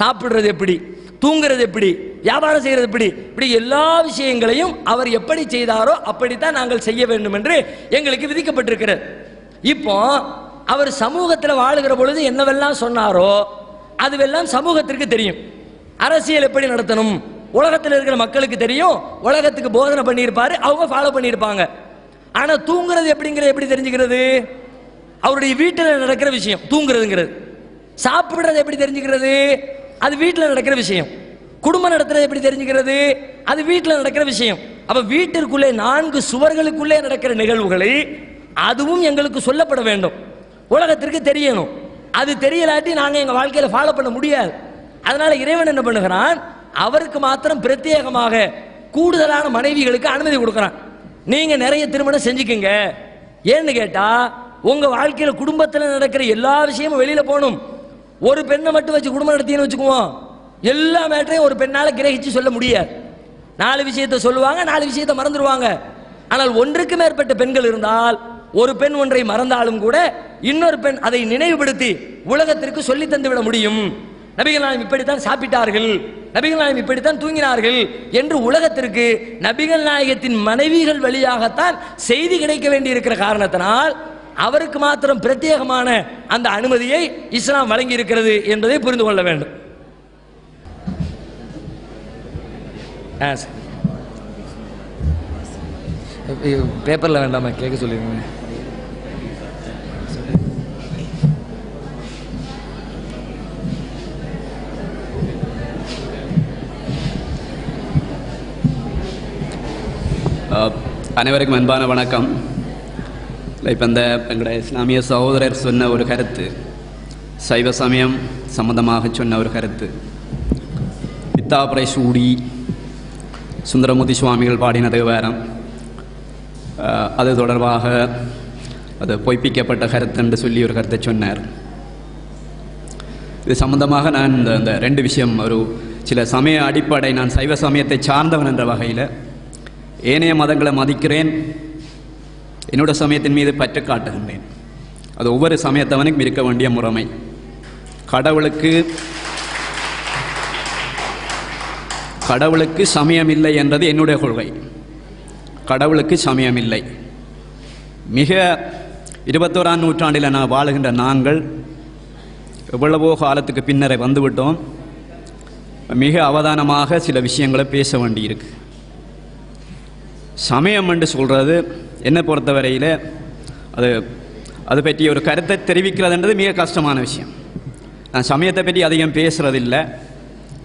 சாப்பிடுறது எப்படி, தூங்குறது எப்படி, வியாபாரம் செய்யறது எப்படி, இப்படி எல்லா விஷயங்களையும் அவர் எப்படி செய்தாரோ அப்படித்தான் நாங்கள் செய்ய வேண்டும் என்று எங்களுக்கு விதிக்கப்பட்டிருக்கிறது. இப்போ அவர் சமூகத்தில் வாழுகிற பொழுது என்னவெல்லாம் சொன்னாரோ அதுவெல்லாம் சமூகத்திற்கு தெரியும். அரசியல் எப்படி நடத்தணும் உலகத்தில் இருக்கிற மக்களுக்கு தெரியும், உலகத்துக்கு போதனை பண்ணியிருப்பாரு, அவங்க ஃபாலோ பண்ணியிருப்பாங்க. ஆனா தூங்குறது எப்படிங்கிறது எப்படி தெரிஞ்சுக்கிறது? அவருடைய வீட்டில் நடக்கிற விஷயம் தூங்குறதுங்கிறது. சாப்பிடுறது எப்படி தெரிஞ்சுக்கிறது? அது வீட்டில் நடக்கிற விஷயம். குடும்பம் நடத்துறது எப்படி தெரிஞ்சுக்கிறது? அது வீட்டில் நடக்கிற விஷயம். அப்ப வீட்டிற்குள்ளே 4 சுவர்களுக்குள்ளே நடக்கிற நிகழ்வுகளை அதுவும் எங்களுக்கு சொல்லப்பட வேண்டும், உலகத்திற்கு தெரியணும். அது தெரியலாட்டி நாங்கள் எங்கள் வாழ்க்கையில் ஃபாலோ பண்ண முடியாது. அதனால இறைவன் என்ன பண்ணுகிறான், அவருக்கு மாத்திரம் பிரத்யேகமாக கூடுதலான மனைவிகளுக்கு அனுமதி கொடுக்கிறான். நீங்க நிறைய திருமணம் செஞ்சுக்குங்க. ஏன்னு கேட்டா உங்க வாழ்க்கையில குடும்பத்தில் நடக்கிற எல்லா விஷயமும் வெளியில போகணும். ஒரு பெண்ணை மட்டும் வச்சு குடும்பம் நடத்தின்னு வச்சுக்குவோம், எல்லா மேட்டரையும் ஒரு பெண்ணால கிரகிச்சு சொல்ல முடியாது. 4 விஷயத்தை சொல்லுவாங்க, 4 விஷயத்தை மறந்துடுவாங்க. ஆனால் ஒன்றுக்கு மேற்பட்ட பெண்கள் இருந்தால் ஒரு பெண் ஒன்றை மறந்தாலும் கூட இன்னொரு பெண் அதை நினைவுபடுத்தி உலகத்திற்கு சொல்லி தந்து விட முடியும். நபிகள் நாயகம் இப்படித்தான் சாப்பிட்டார்கள், நபிகள் நாயகம் இப்படித்தான் தூங்கினார்கள் என்று உலகத்திற்கு நபிகள் நாயகத்தின் மனைவிகள் வழியாகத்தான் செய்தி கிடைக்க வேண்டி இருக்கிற காரணத்தினால் அவருக்கு மாத்திரம் பிரத்யேகமான அந்த அனுமதியை இஸ்லாம் வழங்கி இருக்கிறது என்பதை புரிந்து கொள்ள வேண்டும். பேப்பர்ல வேண்டாமா கேட்க சொல்லிருங்க. அனைவருக்கும் அன்பான வணக்கம். இப்போ இந்த எங்களுடைய இஸ்லாமிய சகோதரர் சொன்ன ஒரு கருத்து, சைவ சமயம் சம்பந்தமாக சொன்ன ஒரு கருத்து, பித்தாபுரை சூடி சுந்தரமூர்த்தி சுவாமிகள் பாடினது வேறு, அது தொடர்பாக அது பொய்ப்பிக்கப்பட்ட கருத்து என்று சொல்லி ஒரு கருத்தை சொன்னார். இது சம்பந்தமாக நான் இந்த 2 விஷயம், ஒரு சில சமய அடிப்படை, நான் சைவ சமயத்தை சார்ந்தவன் என்ற வகையில் ஏனைய மதங்களை மதிக்கிறேன், என்னோட சமயத்தின் மீது பற்று காட்டுகின்றேன். அது ஒவ்வொரு சமயத்தவனுக்கும் இருக்க வேண்டிய முறைமை. கடவுளுக்கு சமயம் இல்லை என்றது என்னுடைய கொள்கை. கடவுளுக்கு சமயம் இல்லை. மிக 21ஆம் நூற்றாண்டில் நான் வாழுகின்ற நாங்கள் எவ்வளவோ காலத்துக்கு பின்னரை வந்துவிட்டோம். மிக அவதானமாக சில விஷயங்களை பேச வேண்டியிருக்கு. சமயம் என்று சொல்கிறது என்னை பொறுத்தவரையில் அது பற்றி ஒரு கருத்தை தெரிவிக்கிறதுன்றது மிக கஷ்டமான விஷயம். நான் சமயத்தை பற்றி அதிகம் பேசுகிறதில்லை.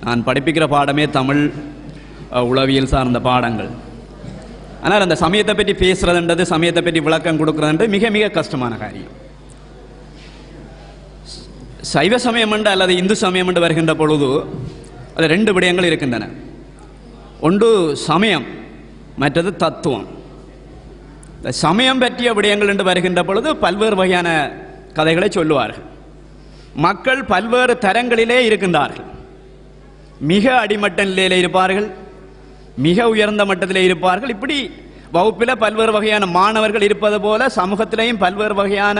நான் படிப்பிக்கிற பாடமே தமிழ் உளவியல் சார்ந்த பாடங்கள். ஆனால் அந்த சமயத்தை பற்றி பேசுகிறதுன்றது, சமயத்தை பற்றி விளக்கம் கொடுக்குறதுன்றது மிக மிக கஷ்டமான காரியம். சைவ சமயம் என்று அல்லது இந்து சமயம் என்று வருகின்ற பொழுது அது 2 விடயங்கள் இருக்கின்றன. ஒன்று சமயம், மற்றது தத்துவம். இந்த சமயம் பற்றிய விடயங்கள் என்று வருகின்ற பொழுது பல்வேறு வகையான கதைகளை சொல்லுவார்கள். மக்கள் பல்வேறு தரங்களிலே இருக்கின்றார்கள். மிக அடிமட்ட நிலையிலே இருப்பார்கள், மிக உயர்ந்த மட்டத்திலே இருப்பார்கள். இப்படி வகுப்பில் பல்வேறு வகையான மாணவர்கள் இருப்பது போல சமூகத்திலேயும் பல்வேறு வகையான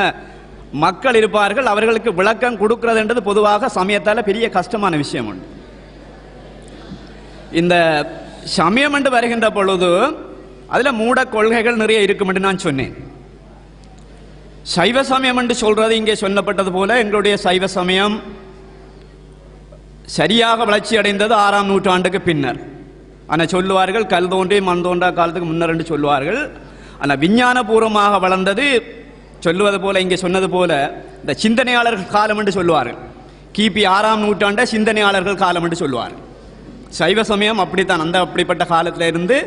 மக்கள் இருப்பார்கள். அவர்களுக்கு விளக்கம் கொடுக்கிறதுன்றது பொதுவாக சமயத்தால் பெரிய கஷ்டமான விஷயம் உண்டு. இந்த சமயம் என்று வருகின்ற பொழுது அதில் மூட கொள்கைகள் நிறைய இருக்கும் என்று நான் சொன்னேன். சைவ சமயம் என்று சொல்றது இங்கே சொல்லப்பட்டது போல எங்களுடைய சைவ சமயம் சரியாக வளர்ச்சி அடைந்தது 6ஆம் நூற்றாண்டுக்கு பின்னர். ஆனால் சொல்லுவார்கள் கல் தோன்றி மண் தோன்றா காலத்துக்கு முன்னர் என்று சொல்லுவார்கள். ஆனால் விஞ்ஞானபூர்வமாக வளர்ந்தது சொல்லுவது போல இங்கே சொன்னது போல இந்த சிந்தனையாளர்கள் காலம் என்று சொல்லுவார்கள். கிபி 6ஆம் நூற்றாண்டை சிந்தனையாளர்கள் காலம் என்று சொல்லுவார்கள். சைவ சமயம் அப்படித்தான் அந்த அப்படிப்பட்ட காலத்தில் இருந்து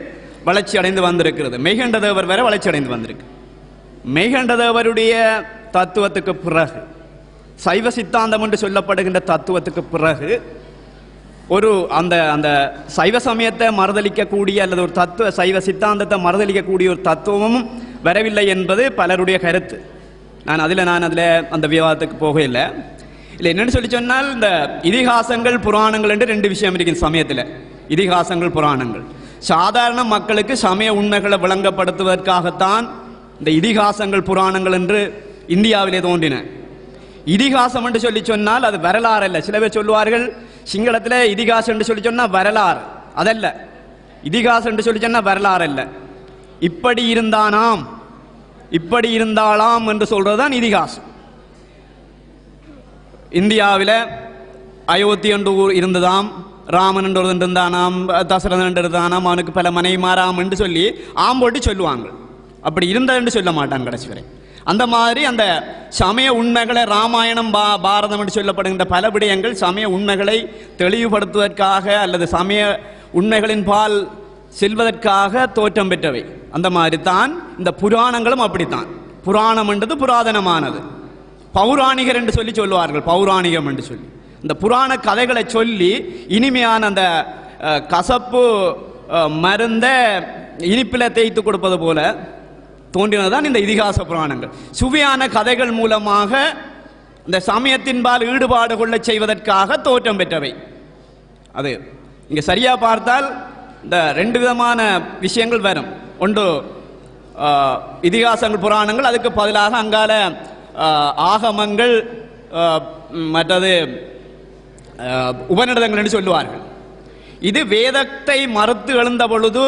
வளர்ச்சி அடைந்து வந்திருக்கிறது. மெய்கண்டதேவர் வேற வளர்ச்சி அடைந்து வந்திருக்கு. மெய்கண்டதேவருடைய தத்துவத்துக்கு பிறகு சைவ சித்தாந்தம் என்று சொல்லப்படுகின்ற தத்துவத்துக்கு பிறகு ஒரு அந்த அந்த சைவ சமயத்தை மறுதளிக்கக்கூடிய அல்லது ஒரு தத்துவ சைவ சித்தாந்தத்தை மறுதளிக்கக்கூடிய ஒரு தத்துவமும் வரவில்லை என்பது பலருடைய கருத்து. நான் அதில் அந்த விவாதத்துக்கு போக இல்லை. என்னென்னு சொல்லி சொன்னால் இந்த இதிகாசங்கள் புராணங்கள் என்று 2 விஷயம் இருக்கு சமயத்தில். இதிகாசங்கள் புராணங்கள் சாதாரண மக்களுக்கு சமய உண்மைகளை விளங்கப்படுத்துவதற்காகத்தான் இந்த இதிகாசங்கள் புராணங்கள் என்று இந்தியாவிலே தோன்றின. இதிகாசம் என்று சொல்லி சொன்னால் அது வரலாறு அல்ல. சில பேர் சொல்லுவார்கள் சிங்களத்தில் இதிகாசம் என்று சொல்லி சொன்னால் வரலாறு, அதல்ல. இதிகாசம் என்று சொல்லி சொன்னால் வரலாறு அல்ல. இப்படி இருந்தானாம் இப்படி இருந்தாலாம் என்று சொல்றதுதான் இதிகாசம். இந்தியாவில் அயோத்தி என்று ஊர் இருந்ததாம், ராமன் என்று இருந்தானாம், தசரதன் என்று இருந்தானாம், அவனுக்கு பல மனைவிமாராம் என்று சொல்லி ஆம்போட்டு சொல்லுவாங்க. அப்படி இருந்தது என்று சொல்ல மாட்டான் கடைசி வரை. அந்த மாதிரி அந்த சமய உண்மைகளை ராமாயணம் பாரதம் என்று சொல்லப்படுகின்ற பல விடயங்கள் சமய உண்மைகளை தெளிவுபடுத்துவதற்காக அல்லது சமய உண்மைகளின் பால் செல்வதற்காக தோற்றம் பெற்றவை. அந்த மாதிரி தான் இந்த புராணங்களும் அப்படித்தான். புராணம் என்றது புராதனமானது. பௌராணிகர் என்று சொல்லி சொல்லுவார்கள், பௌராணிகம் என்று சொல்லி இந்த புராண கதைகளை சொல்லி இனிமையான அந்த கசப்பு மருந்த இனிப்பில் தேய்த்து கொடுப்பது போல தோன்றினதுதான் இந்த இதிகாச புராணங்கள். சுவையான கதைகள் மூலமாக இந்த சமயத்தின்பால் ஈடுபாடு கொள்ள செய்வதற்காக தோற்றம் பெற்றவை. அது இங்கே சரியாக பார்த்தால் இந்த 2 விதமான விஷயங்கள் வரும். ஒன்று இதிகாசங்கள் புராணங்கள், அதுக்கு பதிலாக அங்கால ஆகமங்கள், மற்றது உபநிடதங்கள் என்று சொல்லுவார்கள். இது வேதத்தை மறுத்து எழுந்த பொழுது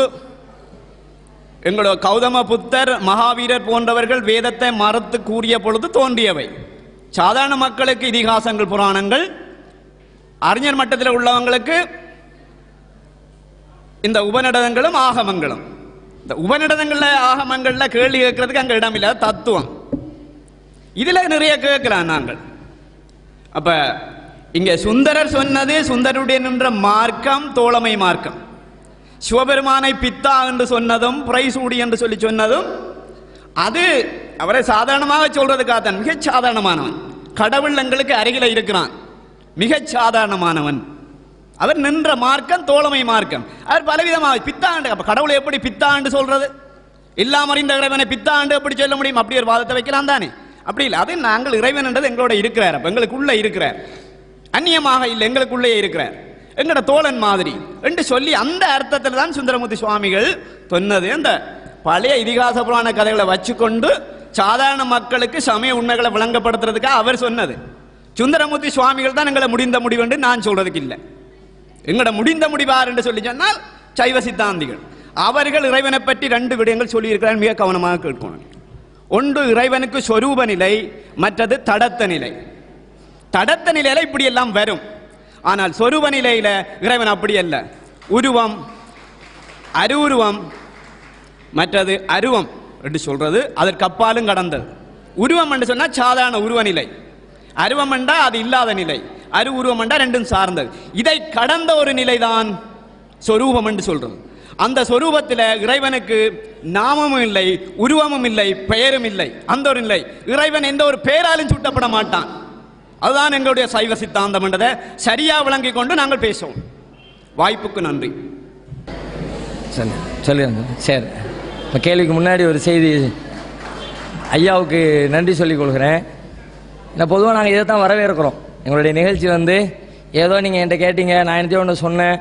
எங்களோட கௌதம புத்தர் மகாவீரர் போன்றவர்கள் வேதத்தை மறுத்து கூறிய பொழுது தோன்றியவை. சாதாரண மக்களுக்கு இதிகாசங்கள் புராணங்கள், அறிஞர் மட்டத்தில் உள்ளவங்களுக்கு இந்த உபநிடதங்களும் ஆகமங்களும். இந்த உபநிடதங்கள்ல ஆகமங்கள்ல கேள்வி கேட்கறதுக்கு அங்கே இடமில்லை, தத்துவம். இதுல நிறைய கேட்கலாம் நாங்கள். அப்ப இங்க சுந்தரர் சொன்னது, சுந்தருடைய நின்ற மார்க்கம் தோழமை மார்க்கம். சிவபெருமானை பித்தா என்று சொன்னதும் பிரைசூடி என்று சொல்லி சொன்னதும் அது அவரை சாதாரணமாக சொல்றதுக்காகத்தான். மிக சாதாரணமானவன், கடவுள் எங்களுக்கு அருகில இருக்கிறான், மிக சாதாரணமானவன். அவர் நின்ற மார்க்கம் தோழமை மார்க்கம். அவர் பலவிதமாக பித்தாண்டு. அப்ப கடவுளை எப்படி பித்தாண்டு சொல்றது? எல்லாம் அறிந்த இறைவனை பித்தாண்டு எப்படி சொல்ல முடியும்? அப்படி ஒரு வாதத்தை வைக்கலாம் தானே? அப்படி இல்லை. அது நாங்கள் இறைவன் என்றது எங்களோட இருக்கிறார், அப்ப எங்களுக்குள்ள இருக்கிறார், அந்நியமாக இல்லை, எங்களுக்குள்ளே இருக்கிறார், எங்களோட தோழன் மாதிரி என்று சொல்லி அந்த அர்த்தத்தில் தான் சுந்தரமூர்த்தி சுவாமிகள் சொன்னது. அந்த பழைய இதிகாச புராண கதைகளை வச்சுக்கொண்டு சாதாரண மக்களுக்கு சமய உண்மைகளை விளங்கப்படுத்துறதுக்காக அவர் சொன்னது. சுந்தரமூர்த்தி சுவாமிகள் தான் எங்களை முடிந்த முடிவு என்று நான் சொல்றதுக்கு இல்லை. எங்களோட முடிந்த முடிவார் என்று சொல்லி சொன்னால் சைவ சித்தாந்திகள். அவர்கள் இறைவனை பற்றி 2 விடயங்கள் சொல்லியிருக்கிறார், மிக கவனமாக கேட்கணும். ஒன்று இறைவனுக்கு சொரூப நிலை, மற்றது தடத்த நிலை. தடத்த நிலையில இப்படி எல்லாம் வரும். ஆனால் சொரூப நிலையில இறைவன் அப்படி அல்ல. உருவம், அருவுருவம், மற்றது அருவம் என்று சொல்றது அதற்கு அப்பாலும் கடந்தது. உருவம் என்று சொன்னா சாதாரண உருவ நிலை, அருவம் என்றா அது இல்லாத நிலை, அரு உருவம் என்றா 2ம் சார்ந்தது. இதை கடந்த ஒரு நிலைதான் சொரூபம் என்று சொல்றது. அந்த சொரூபத்தில் இறைவனுக்கு நாமமும் இல்லை, உருவமும் இல்லை, பெயரும் இல்லை. அந்த ஒரு நிலை. இறைவன் எந்த ஒரு பெயராலும் சூட்டப்பட மாட்டான். அதுதான் எங்களுடைய சைவ சித்தாந்தம் என்றதை சரியா விளங்கிக் கொண்டு நாங்கள் பேசுவோம். வாய்ப்புக்கு நன்றி. சரி. இப்போ கேள்விக்கு முன்னாடி ஒரு செய்தி ஐயாவுக்கு நன்றி சொல்லிக் கொள்கிறேன். நான் பொதுவாக நாங்கள் இதை தான் வரவேற்கிறோம். எங்களுடைய நிகழ்ச்சி வந்து ஏதோ நீங்கள் என்கிட்ட கேட்டீங்க, நான் என்னத்தையோ ஒன்று சொன்னேன்,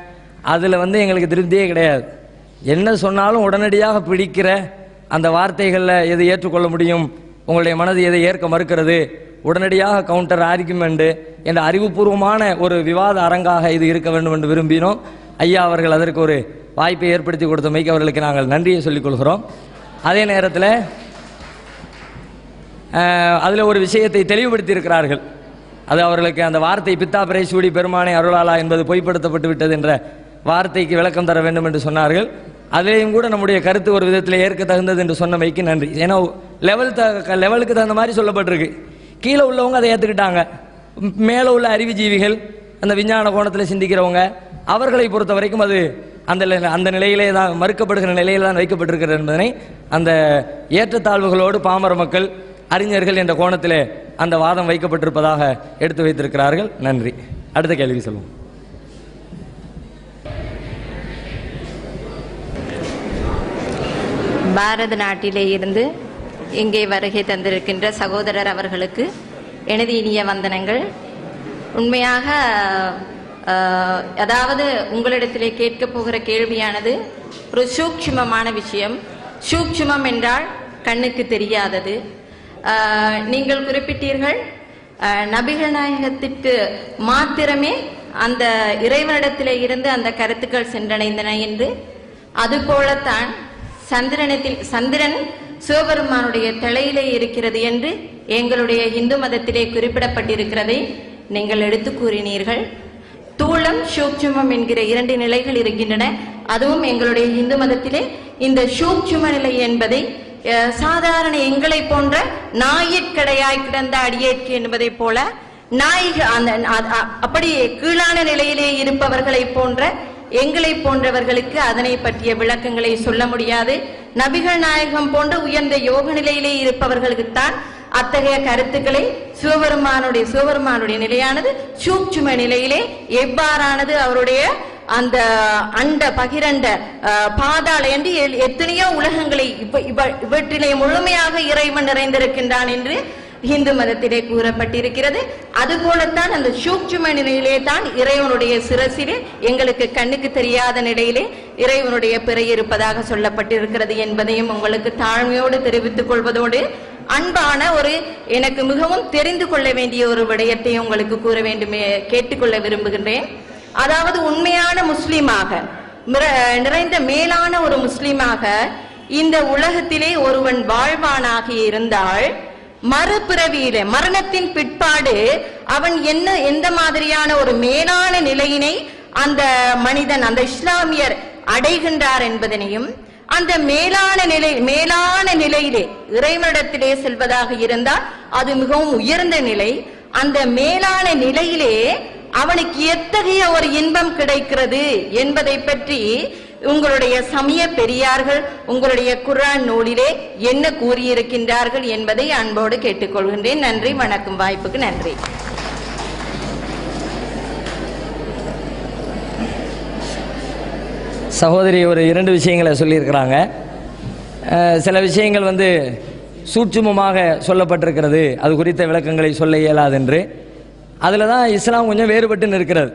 அதில் வந்து எங்களுக்கு திருப்தியே கிடையாது. என்ன சொன்னாலும் உடனடியாக பிடிக்கிற அந்த வார்த்தைகளில் எது ஏற்றுக்கொள்ள முடியும், உங்களுடைய மனது எதை ஏற்க மறுக்கிறது, உடனடியாக கவுண்டர் ஆர்குமெண்ட்டு என்ற அறிவுபூர்வமான ஒரு விவாத அரங்காக இது இருக்க வேண்டும் என்று விரும்பினோம். ஐயா அவர்கள் அதற்கு ஒரு வாய்ப்பை ஏற்படுத்தி கொடுத்தமைக்கு அவர்களுக்கு நாங்கள் நன்றியை சொல்லிக் கொள்கிறோம். அதே நேரத்தில் அதில் ஒரு விஷயத்தை தெளிவுபடுத்தி இருக்கிறார்கள். அது அவர்களுக்கு அந்த வார்த்தை பித்தா பிறை சூடி பெருமானை அருளாளா என்பது பொய்ப்படுத்தப்பட்டு விட்டது என்ற வார்த்தைக்கு விளக்கம் தர வேண்டும் என்று சொன்னார்கள். அதிலேயும் கூட நம்முடைய கருத்து ஒரு விதத்தில் ஏற்க தகுந்தது என்று சொன்னமைக்கு நன்றி. ஏன்னா லெவலுக்கு தகுந்த மாதிரி சொல்லப்பட்டிருக்கு. கீழே உள்ளவங்க அதை ஏற்றுக்கிட்டாங்க. மேலே உள்ள அறிவுஜீவிகள், அந்த விஞ்ஞான கோணத்தில் சிந்திக்கிறவங்க, அவர்களை பொறுத்த வரைக்கும் அது அந்த நிலையிலே தான், மறுக்கப்படுகிற நிலையில் தான் வைக்கப்பட்டிருக்கிறது என்பதனை அந்த ஏற்றத்தாழ்வுகளோடு பாமர மக்கள், அறிஞர்கள் என்ற கோணத்திலே அந்த வாதம் வைக்கப்பட்டிருப்பதாக எடுத்து வைத்திருக்கிறார்கள். நன்றி. அடுத்த கேள்வி சொல்லுவோம். பாரத நாட்டிலே இருந்து இங்கே வருகை தந்திருக்கின்ற சகோதரர் அவர்களுக்கு எனது இனிய வந்தனங்கள். உண்மையாக அதாவது உங்களிடத்திலே கேட்க போகிற கேள்வியானது ஒரு சூக்ஷ்மமான விஷயம். சூக்ஷ்மம் என்றால் கண்ணுக்கு தெரியாதது. நீங்கள் குறிப்பிட்டீர்கள் நபிகள் நாயகத்திற்கு மாத்திரமே அந்த இறைவனிடத்திலே இருந்து அந்த கருத்துக்கள் சென்றடைந்தன என்று. அதுபோலத்தான் சந்திரன் சிவபெருமானுடைய தலையிலே இருக்கிறது என்று எங்களுடைய இந்து மதத்திலே குறிப்பிடப்பட்டிருக்கிறதை நீங்கள் எடுத்து கூறினீர்கள். தூளம் சூக்ஷ்மம் என்கிற 2 நிலைகள் இருக்கின்றன. அதுவும் எங்களுடைய இந்து மதத்திலே இந்த சூக்ஷ்ம நிலை என்பதை சாதாரண எங்களை போன்ற நாயிற்கடையாய் கிடந்த அடியேற்கு என்பதை போல அப்படி கீழான நிலையிலே இருப்பவர்களை போன்ற எங்களை போன்றவர்களுக்கு அதனை பற்றிய விளக்கங்களை சொல்ல முடியாது. நபிகள் நாயகம் போன்ற உயர்ந்த யோக நிலையிலே இருப்பவர்களுக்குத்தான் அத்தகைய கருத்துக்களை சிவபெருமானுடைய நிலையானது சூக்ஷ்ம நிலையிலே எவ்வாறானது, அவருடைய அந்த அண்ட பகிரண்ட பாதாள என்று எத்தனையோ உலகங்களை இவற்றிலே முழுமையாக இறைவன் நிறைந்திருக்கின்றான் என்று இந்து மதத்திலே கூறப்பட்டிருக்கிறது. அதுபோலத்தான் அந்த சூக்ஷ்ம நிலையிலே தான் இறைவனுடைய சிரசிலே எங்களுக்கு கண்ணுக்கு தெரியாத நிலையிலே இறைவனுடைய பிறை இருப்பதாக சொல்லப்பட்டிருக்கிறது என்பதையும் உங்களுக்கு தாழ்மையோடு தெரிவித்துக் கொள்வதோடு, அன்பான எனக்கு மிகவும் தெரிந்து கொள்ள வேண்டிய ஒரு விடயத்தை உங்களுக்கு கூற வேண்டுமே கேட்டுக்கொள்ள விரும்புகின்றேன். அதாவது உண்மையான முஸ்லீமாக, நிறைந்த மேலான ஒரு முஸ்லீமாக இந்த உலகத்திலே ஒருவன் வாழ்வானாக இருந்தால், மறுபிறவியிலே மரணத்தின் பிற்பாடு அவன் எந்த மாதிரியான ஒரு மேலான நிலையினை அந்த மனிதன், அந்த இஸ்லாமியர் அடைகின்றார் என்பதனையும், அந்த மேலான நிலையிலே இறைவனிடத்திலே செல்வதாக இருந்தால் அது மிகவும் உயர்ந்த நிலை. அந்த மேலான நிலையிலே அவனுக்கு எத்தகைய ஒரு இன்பம் கிடைக்கிறது என்பதை பற்றி உங்களுடைய சமய பெரியார்கள் உங்களுடைய குர்ஆன் நூலிலே என்ன கூறியிருக்கின்றார்கள் என்பதை அன்போடு கேட்டுக்கொள்கின்றேன். நன்றி, வணக்கம். வாய்ப்புக்கு நன்றி. சகோதரி ஒரு 2 விஷயங்களை சொல்லியிருக்கிறாங்க. சில விஷயங்கள் வந்து சூட்சுமமாக சொல்லப்பட்டிருக்கிறது, அது குறித்த விளக்கங்களை சொல்ல இயலாதென்று. அதில் தான் இஸ்லாம் கொஞ்சம் வேறுபட்டு இருக்கிறது.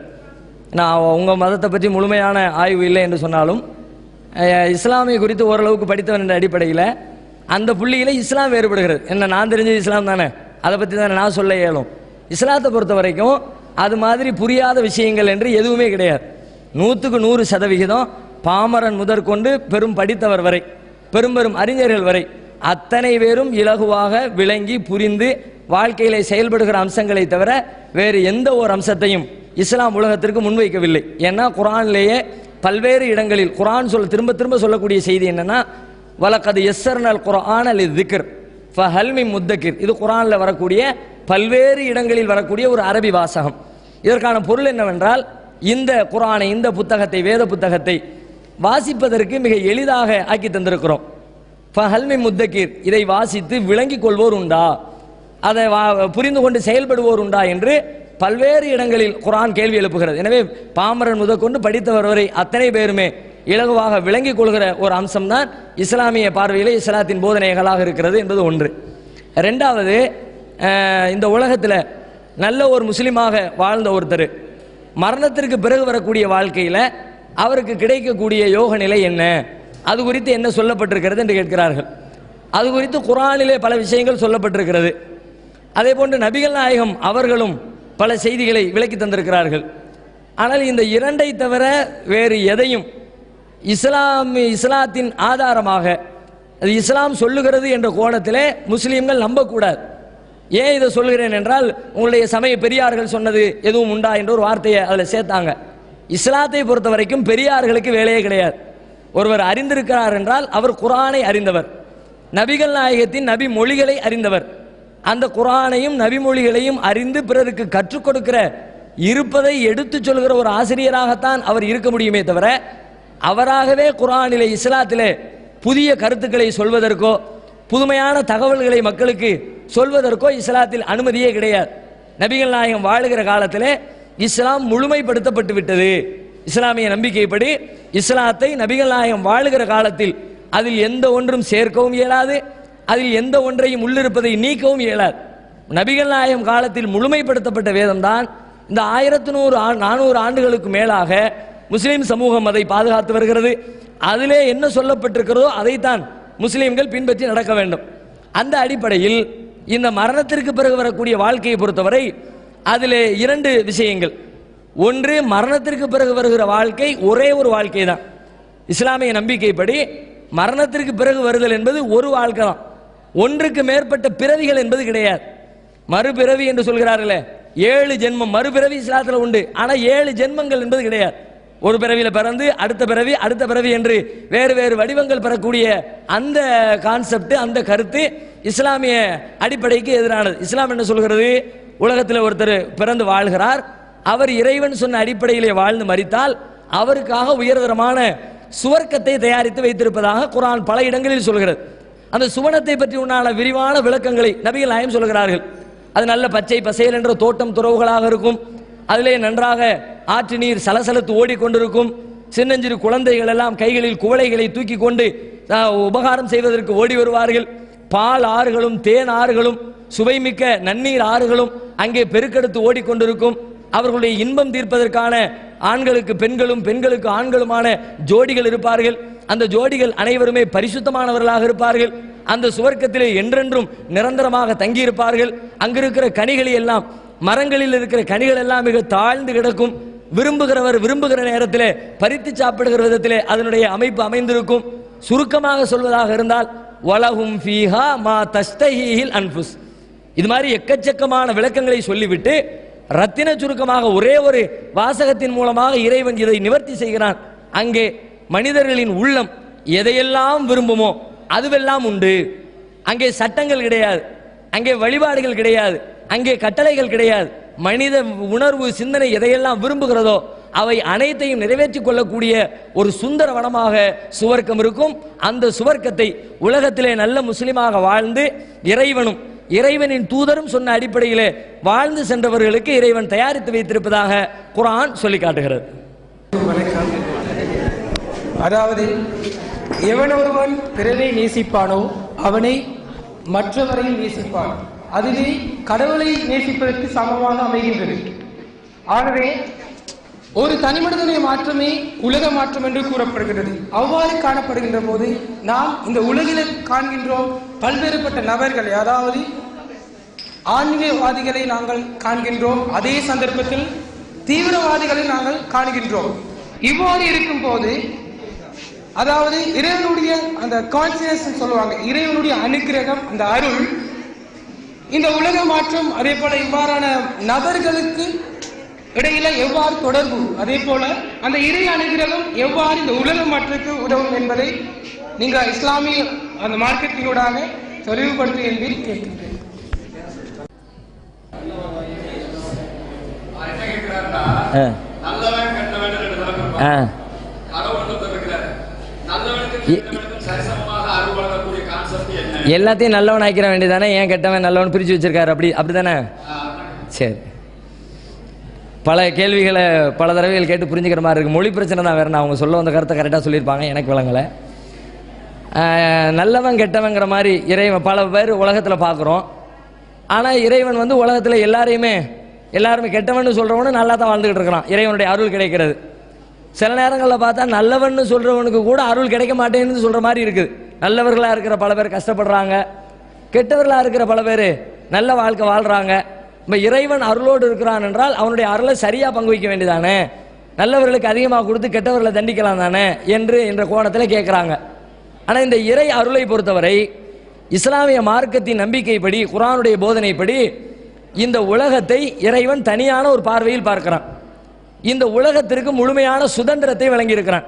நான் உங்கள் மதத்தை பற்றி முழுமையான ஆய்வு இல்லை என்று சொன்னாலும் இஸ்லாமிய குறித்து ஓரளவுக்கு படித்தவன் என்ற அடிப்படையில் அந்த புள்ளியில் இஸ்லாம் வேறுபடுகிறது. என்ன, நான் தெரிஞ்சது இஸ்லாம் தானே, அதை பற்றி தானே நான் சொல்ல இயலும். இஸ்லாத்தை பொறுத்த வரைக்கும் அது மாதிரி புரியாத விஷயங்கள் என்று எதுவுமே கிடையாது. 100க்கு 100% பாமரன் முதற்கொண்டு பெரும் படித்தவர் வரை, பெரும் அறிஞர்கள் வரை அத்தனை பேரும் இலகுவாக விளங்கி புரிந்து வாழ்க்கையிலே செயல்படுகிற அம்சங்களை தவிர வேறு எந்த ஒரு அம்சத்தையும் இஸ்லாம் உலகத்திற்கு முன்வைக்கவில்லை. ஏன்னா குர்ஆனிலேயே பல்வேறு இடங்களில் குர்ஆன் திரும்ப சொல்லக்கூடிய செய்தி என்னன்னா, வலகத் யஸ்ஸர்னல் குர்ஆன லிذிக்ர் ஃபஹல் மின் முத்தக்கிர். இது குர்ஆனில் வரக்கூடிய பல்வேறு இடங்களில் வரக்கூடிய ஒரு அரபி வாசகம். இதற்கான பொருள் என்னவென்றால், இந்த குர்ஆனை, இந்த புத்தகத்தை, வேத புத்தகத்தை வாசிப்பதற்கு மிக எளிதாக ஆக்கி தந்திருக்கிறோம். ஃபஹல் மின் முத்தக்கிர், இதை வாசித்து விளங்கிக் கொள்வோர் உண்டா, அதை புரிந்து கொண்டு செயல்படுவோர் உண்டா என்று பல்வேறு இடங்களில் குர்ஆன் கேள்வி எழுப்புகிறது. எனவே பாமரன் முதற்கொண்டு படித்தவர் வரை அத்தனை பேருமே இலகுவாக விளங்கிக் கொள்கிற ஒரு அம்சம்தான் இஸ்லாமிய பார்வையில் இஸ்லாத்தின் போதனைகளாக இருக்கிறது என்பது ஒன்று. ரெண்டாவது, இந்த உலகத்தில் நல்ல ஒரு முஸ்லீமாக வாழ்ந்த ஒருத்தர் மரணத்திற்கு பிறகு வரக்கூடிய வாழ்க்கையில் அவருக்கு கிடைக்கக்கூடிய யோக நிலை என்ன, அது குறித்து என்ன சொல்லப்பட்டிருக்கிறது என்று கேட்கிறார்கள். அது குறித்து குர்ஆனிலே பல விஷயங்கள் சொல்லப்பட்டிருக்கிறது. அதே போன்று நபிகள் நாயகம் அவர்களும் பல செய்திகளை விளக்கி தந்திருக்கிறார்கள். ஆனால் இந்த இரண்டை தவிர வேறு எதையும் இஸ்லாத்தின் ஆதாரமாக அது இஸ்லாம் சொல்லுகிறது என்ற கோணத்திலே முஸ்லீம்கள் நம்பக்கூடாது. ஏன் இதை சொல்கிறேன் என்றால், உங்களுடைய சமய பெரியார்கள் சொன்னது எதுவும் உண்டா என்ற ஒரு வார்த்தையை அதில் சேர்த்தாங்க. இஸ்லாத்தை பொறுத்த வரைக்கும் பெரியார்களுக்கு வேலையே கிடையாது. ஒருவர் அறிந்திருக்கிறார் என்றால் அவர் குர்ஆனை அறிந்தவர், நபிகள் நாயகத்தின் நபி மொழிகளை அறிந்தவர். அந்த குர்ஆனையும் நபி மொழிகளையும் அறிந்து பிறருக்கு கற்றுக் கொடுக்கிற இருப்பதை எடுத்து சொல்கிற ஒரு ஆசிரியராகத்தான் அவர் இருக்க முடியுமே தவிர, அவராகவே குர்ஆனிலே இஸ்லாத்திலே புதிய கருத்துக்களை சொல்வதற்கோ புதுமையான தகவல்களை மக்களுக்கு சொல்வதற்கோ இஸ்லாத்தில் அனுமதியே கிடையாது. நபிகள் நாயகம் வாழுகிற காலத்திலே இஸ்லாம் முழுமைப்படுத்தப்பட்டு விட்டது. இஸ்லாமிய நம்பிக்கைப்படி இஸ்லாத்தை நபிகள் நாயகம் வாழுகிற காலத்தில் அதில் எந்த ஒன்றும் சேர்க்கவும் இயலாது, அதில் எந்த ஒன்றையும் உள்ளிருப்பதை நீக்கவும் இயலாது. நபிகள் நாயகம் காலத்தில் முழுமைப்படுத்தப்பட்ட வேதம்தான் இந்த 1400 ஆண்டுகளுக்கு மேலாக முஸ்லீம் சமூகம் அதை பாதுகாத்து வருகிறது. அதிலே என்ன சொல்லப்பட்டிருக்கிறதோ அதைத்தான் முஸ்லீம்கள் பின்பற்றி நடக்க வேண்டும். அந்த அடிப்படையில் இந்த மரணத்திற்கு பிறகு வரக்கூடிய வாழ்க்கையை பொறுத்தவரை அதிலே 2 விஷயங்கள். ஒன்று, மரணத்திற்கு பிறகு வருகிற வாழ்க்கை ஒரே ஒரு வாழ்க்கை தான். இஸ்லாமிய நம்பிக்கைப்படி மரணத்திற்கு பிறகு வருதல் என்பது ஒரு வாழ்க்கை தான். ஒன்றுக்கு மேற்பட்ட பிறவிகள் என்பது கிடையாது. மறுபிறவி என்று சொல்கிறார்களே, 7 ஜென்மம் மறுபிறவி இஸ்லாத்தில் உண்டு. ஆனால் 7 ஜென்மங்கள் என்பது கிடையாது. ஒரு பிறவியில் பிறந்து அடுத்த பிறவி என்று வேறு வேறு வடிவங்கள் பெறக்கூடிய அந்த கான்செப்ட், அந்த கருத்து இஸ்லாமிய அடிப்படைக்கு எதிரானது. இஸ்லாம் என்ன சொல்கிறது? உலகத்தில் ஒருத்தர் பிறந்து வாழ்கிறார், அவர் இறைவன் சொன்ன அடிப்படையிலே வாழ்ந்து மரித்தால் அவருக்காக உயர்தரமான சுவர்க்கத்தை தயாரித்து வைத்திருப்பதாக குர்ஆன் பல இடங்களில் சொல்கிறது. அந்த சுவனத்தை பற்றி உண்டான விரிவான விளக்கங்களை நபிகள் நாயகம் சொல்கிறார்கள். அது நல்ல பச்சை பசேல் என்ற தோட்டம் துறவுகளாக இருக்கும். அதிலே நன்றாக ஆற்று நீர் சலசலத்து ஓடிக்கொண்டிருக்கும். சின்னஞ்சிறு குழந்தைகள் எல்லாம் கைகளில் குவளைகளை தூக்கி கொண்டு உபகாரம் செய்வதற்கு ஓடி வருவார்கள். பால் ஆறுகளும் தேன் ஆறுகளும் சுவைமிக்க நன்னீர் ஆறுகளும் அங்கே பெருக்கெடுத்து ஓடிக்கொண்டிருக்கும். அவர்களுடைய இன்பம் தீர்ப்பதற்கான ஆண்களுக்கு பெண்களும் பெண்களுக்கு ஆண்களுமான ஜோடிகள் இருப்பார்கள். அந்த ஜோடிகள் அனைவருமே பரிசுத்தமானவர்களாக இருப்பார்கள். அந்த சுவர்க்கத்திலே என்றென்றும் நிரந்தரமாக தங்கியிருப்பார்கள். அங்கிருக்கிற கனிகளை எல்லாம், மரங்களில் இருக்கிற கனிகள் எல்லாம் மிக தாழ்ந்து கிடக்கும். விரும்புகிறவர் விரும்புகிற நேரத்திலே பறித்து சாப்பிடுகிற விதத்திலே அதனுடைய அமைப்பு அமைந்திருக்கும். சுருக்கமாக சொல்வதாக இருந்தால், வலஹும் ஃபீஹா மா தஸ்தஹீஹில் அன்ஃபுஸ். இது மாதிரி எக்கச்சக்கமான விளக்கங்களை சொல்லிவிட்டு ரத்தின சுருக்கமாக ஒரே ஒரு வாசகத்தின் மூலமாக இறைவன் இதை நிவர்த்தி செய்கிறான். அங்கே மனிதர்களின் உள்ளம் எதையெல்லாம் விரும்புமோ அதுவெல்லாம் உண்டு. அங்கே சட்டங்கள் கிடையாது, அங்கே வழிபாடுகள் கிடையாது, அங்கே கட்டளைகள் கிடையாது. மனித உணர்வு சிந்தனை எதையெல்லாம் விரும்புகிறதோ அவை அனைத்தையும் நிறைவேற்றிக் கொள்ளக்கூடிய ஒரு சுந்தர வனமாக சுவர்க்கம் இருக்கும். அந்த சுவர்க்கத்தை உலகத்திலே நல்ல முஸ்லிமாக வாழ்ந்து இறைவனும் இறைவனின் தூதரும் சொன்ன அடிப்படையிலே வாழ்ந்து சென்றவர்களுக்கு இறைவன் தயாரித்து வைத்திருப்பதாக குர்ஆன் சொல்லி காட்டுகிறது. அதாவது, எவன் ஒருவன் பிறரை நேசிப்பானோ அவனை மற்றவரையும் நேசிப்பான். அதுவே கடவுளை நேசிப்பதற்கு சமமாக அமைகின்றது. ஆகவே ஒரு தனிமனிதனுடைய மாற்றமே உலக மாற்றம் என்று கூறப்படுகிறது. அவ்வாறு காணப்படுகின்ற போது நாம் இந்த உலகில் காண்கின்றோம் பல்வேறுபட்ட நபர்களை, அதாவது ஆன்மீகவாதிகளை நாங்கள் காண்கின்றோம். அதே சந்தர்ப்பத்தில் தீவிரவாதிகளை நாங்கள் காண்கின்றோம். இவ்வாறு இருக்கும் போது, அதாவது இறைவனுடைய அந்த கான்சியஸ் சொல்லுவாங்க, இறைவனுடைய அனுக்கிரகம், அந்த அருள், இந்த உலக மாற்றம், அதே போல இவ்வாறான நபர்களுக்கு இடையில எவ்வாறு தொடர்பு, அதே போல அந்த இறை அனுகிரகம் எவ்வாறு இந்த உலக மாற்றத்துக்கு உதவும் என்பதை நீங்க இஸ்லாமிய அந்த மார்க்கெட்டினூடாக தெளிவுபடுத்து என்று கேட்கின்றேன். எல்லாத்தையும் நல்லவன் ஆக்கிற வேண்டியதானே? ஏன் கெட்டவன் நல்லவன் பிரிச்சு வச்சிருக்காரு? அப்படிதானே? சரி, பல கேள்விகளை பல தடவைகள் கேட்டு புரிஞ்சுக்கிற மாதிரி இருக்குது. மொழி பிரச்சனை தான் வேறு. நான் அவங்க சொல்ல வந்த கருத்தை கரெக்டாக சொல்லியிருப்பாங்க, எனக்கு விளங்கலை. நல்லவன் கெட்டவங்கிற மாதிரி இறைவன் பல பேர் உலகத்தில் பார்க்குறோம். ஆனால் இறைவன் வந்து உலகத்தில் எல்லாருமே கெட்டவன் சொல்கிறவனு நல்லா தான் வாழ்ந்துக்கிட்டு இருக்கிறான். இறைவனுடைய அருள் கிடைக்கிறது. சில நேரங்களில் பார்த்தா நல்லவன்னு சொல்கிறவனுக்கு கூட அருள் கிடைக்க மாட்டேன்னு சொல்கிற மாதிரி இருக்குது. நல்லவர்களாக இருக்கிற பல பேர் கஷ்டப்படுறாங்க, கெட்டவர்களாக இருக்கிற பல பேர் நல்ல வாழ்க்கை வாழ்கிறாங்க. இப்போ இறைவன் அருளோடு இருக்கிறான் என்றால் அவனுடைய அருளை சரியாக பங்கு வைக்க வேண்டியதானே, நல்லவர்களுக்கு அதிகமாக கொடுத்து கெட்டவர்களை தண்டிக்கலாம் தானே என்ற கோணத்தில் கேட்குறாங்க. ஆனால் இந்த இறை அருளை பொறுத்தவரை இஸ்லாமிய மார்க்கத்தின் நம்பிக்கைப்படி, குர்ஆனுடைய போதனைப்படி இந்த உலகத்தை இறைவன் தனியான ஒரு பார்வையில் பார்க்கிறான். இந்த உலகத்திற்கு முழுமையான சுதந்திரத்தை வழங்கியிருக்கிறான்.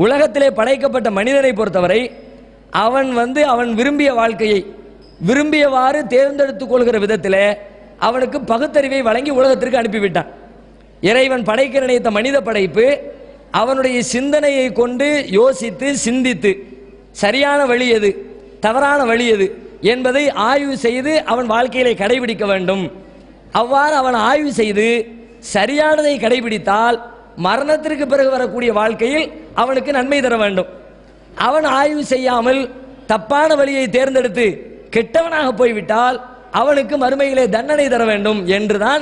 உலகத்திலே படைக்கப்பட்ட மனிதனை பொறுத்தவரை அவன் விரும்பிய வாழ்க்கையை விரும்பியவாறு தேர்ந்தெடுத்துக் கொள்கிற விதத்தில் அவனுக்கு பகுத்தறிவை வழங்கி உலகத்திற்கு அனுப்பிவிட்டான். இறைவன் படைக்க நினைத்த மனித படைப்பு அவனுடைய சிந்தனையை கொண்டு யோசித்து சிந்தித்து சரியான வழி எது, தவறான வழி எது என்பதை ஆய்வு செய்து அவன் வாழ்க்கையிலே கடைபிடிக்க வேண்டும். அவ்வாறு அவன் ஆய்வு செய்து சரியானதை கடைபிடித்தால் மரணத்திற்கு பிறகு வரக்கூடிய வாழ்க்கையில் அவனுக்கு நன்மை தர வேண்டும். அவன் ஆய்வு செய்யாமல் தப்பான வழியை தேர்ந்தெடுத்து கெட்டவனாக போய்விட்டால் அவனுக்கு மறுமையிலே தண்டனை தர வேண்டும் என்றுதான்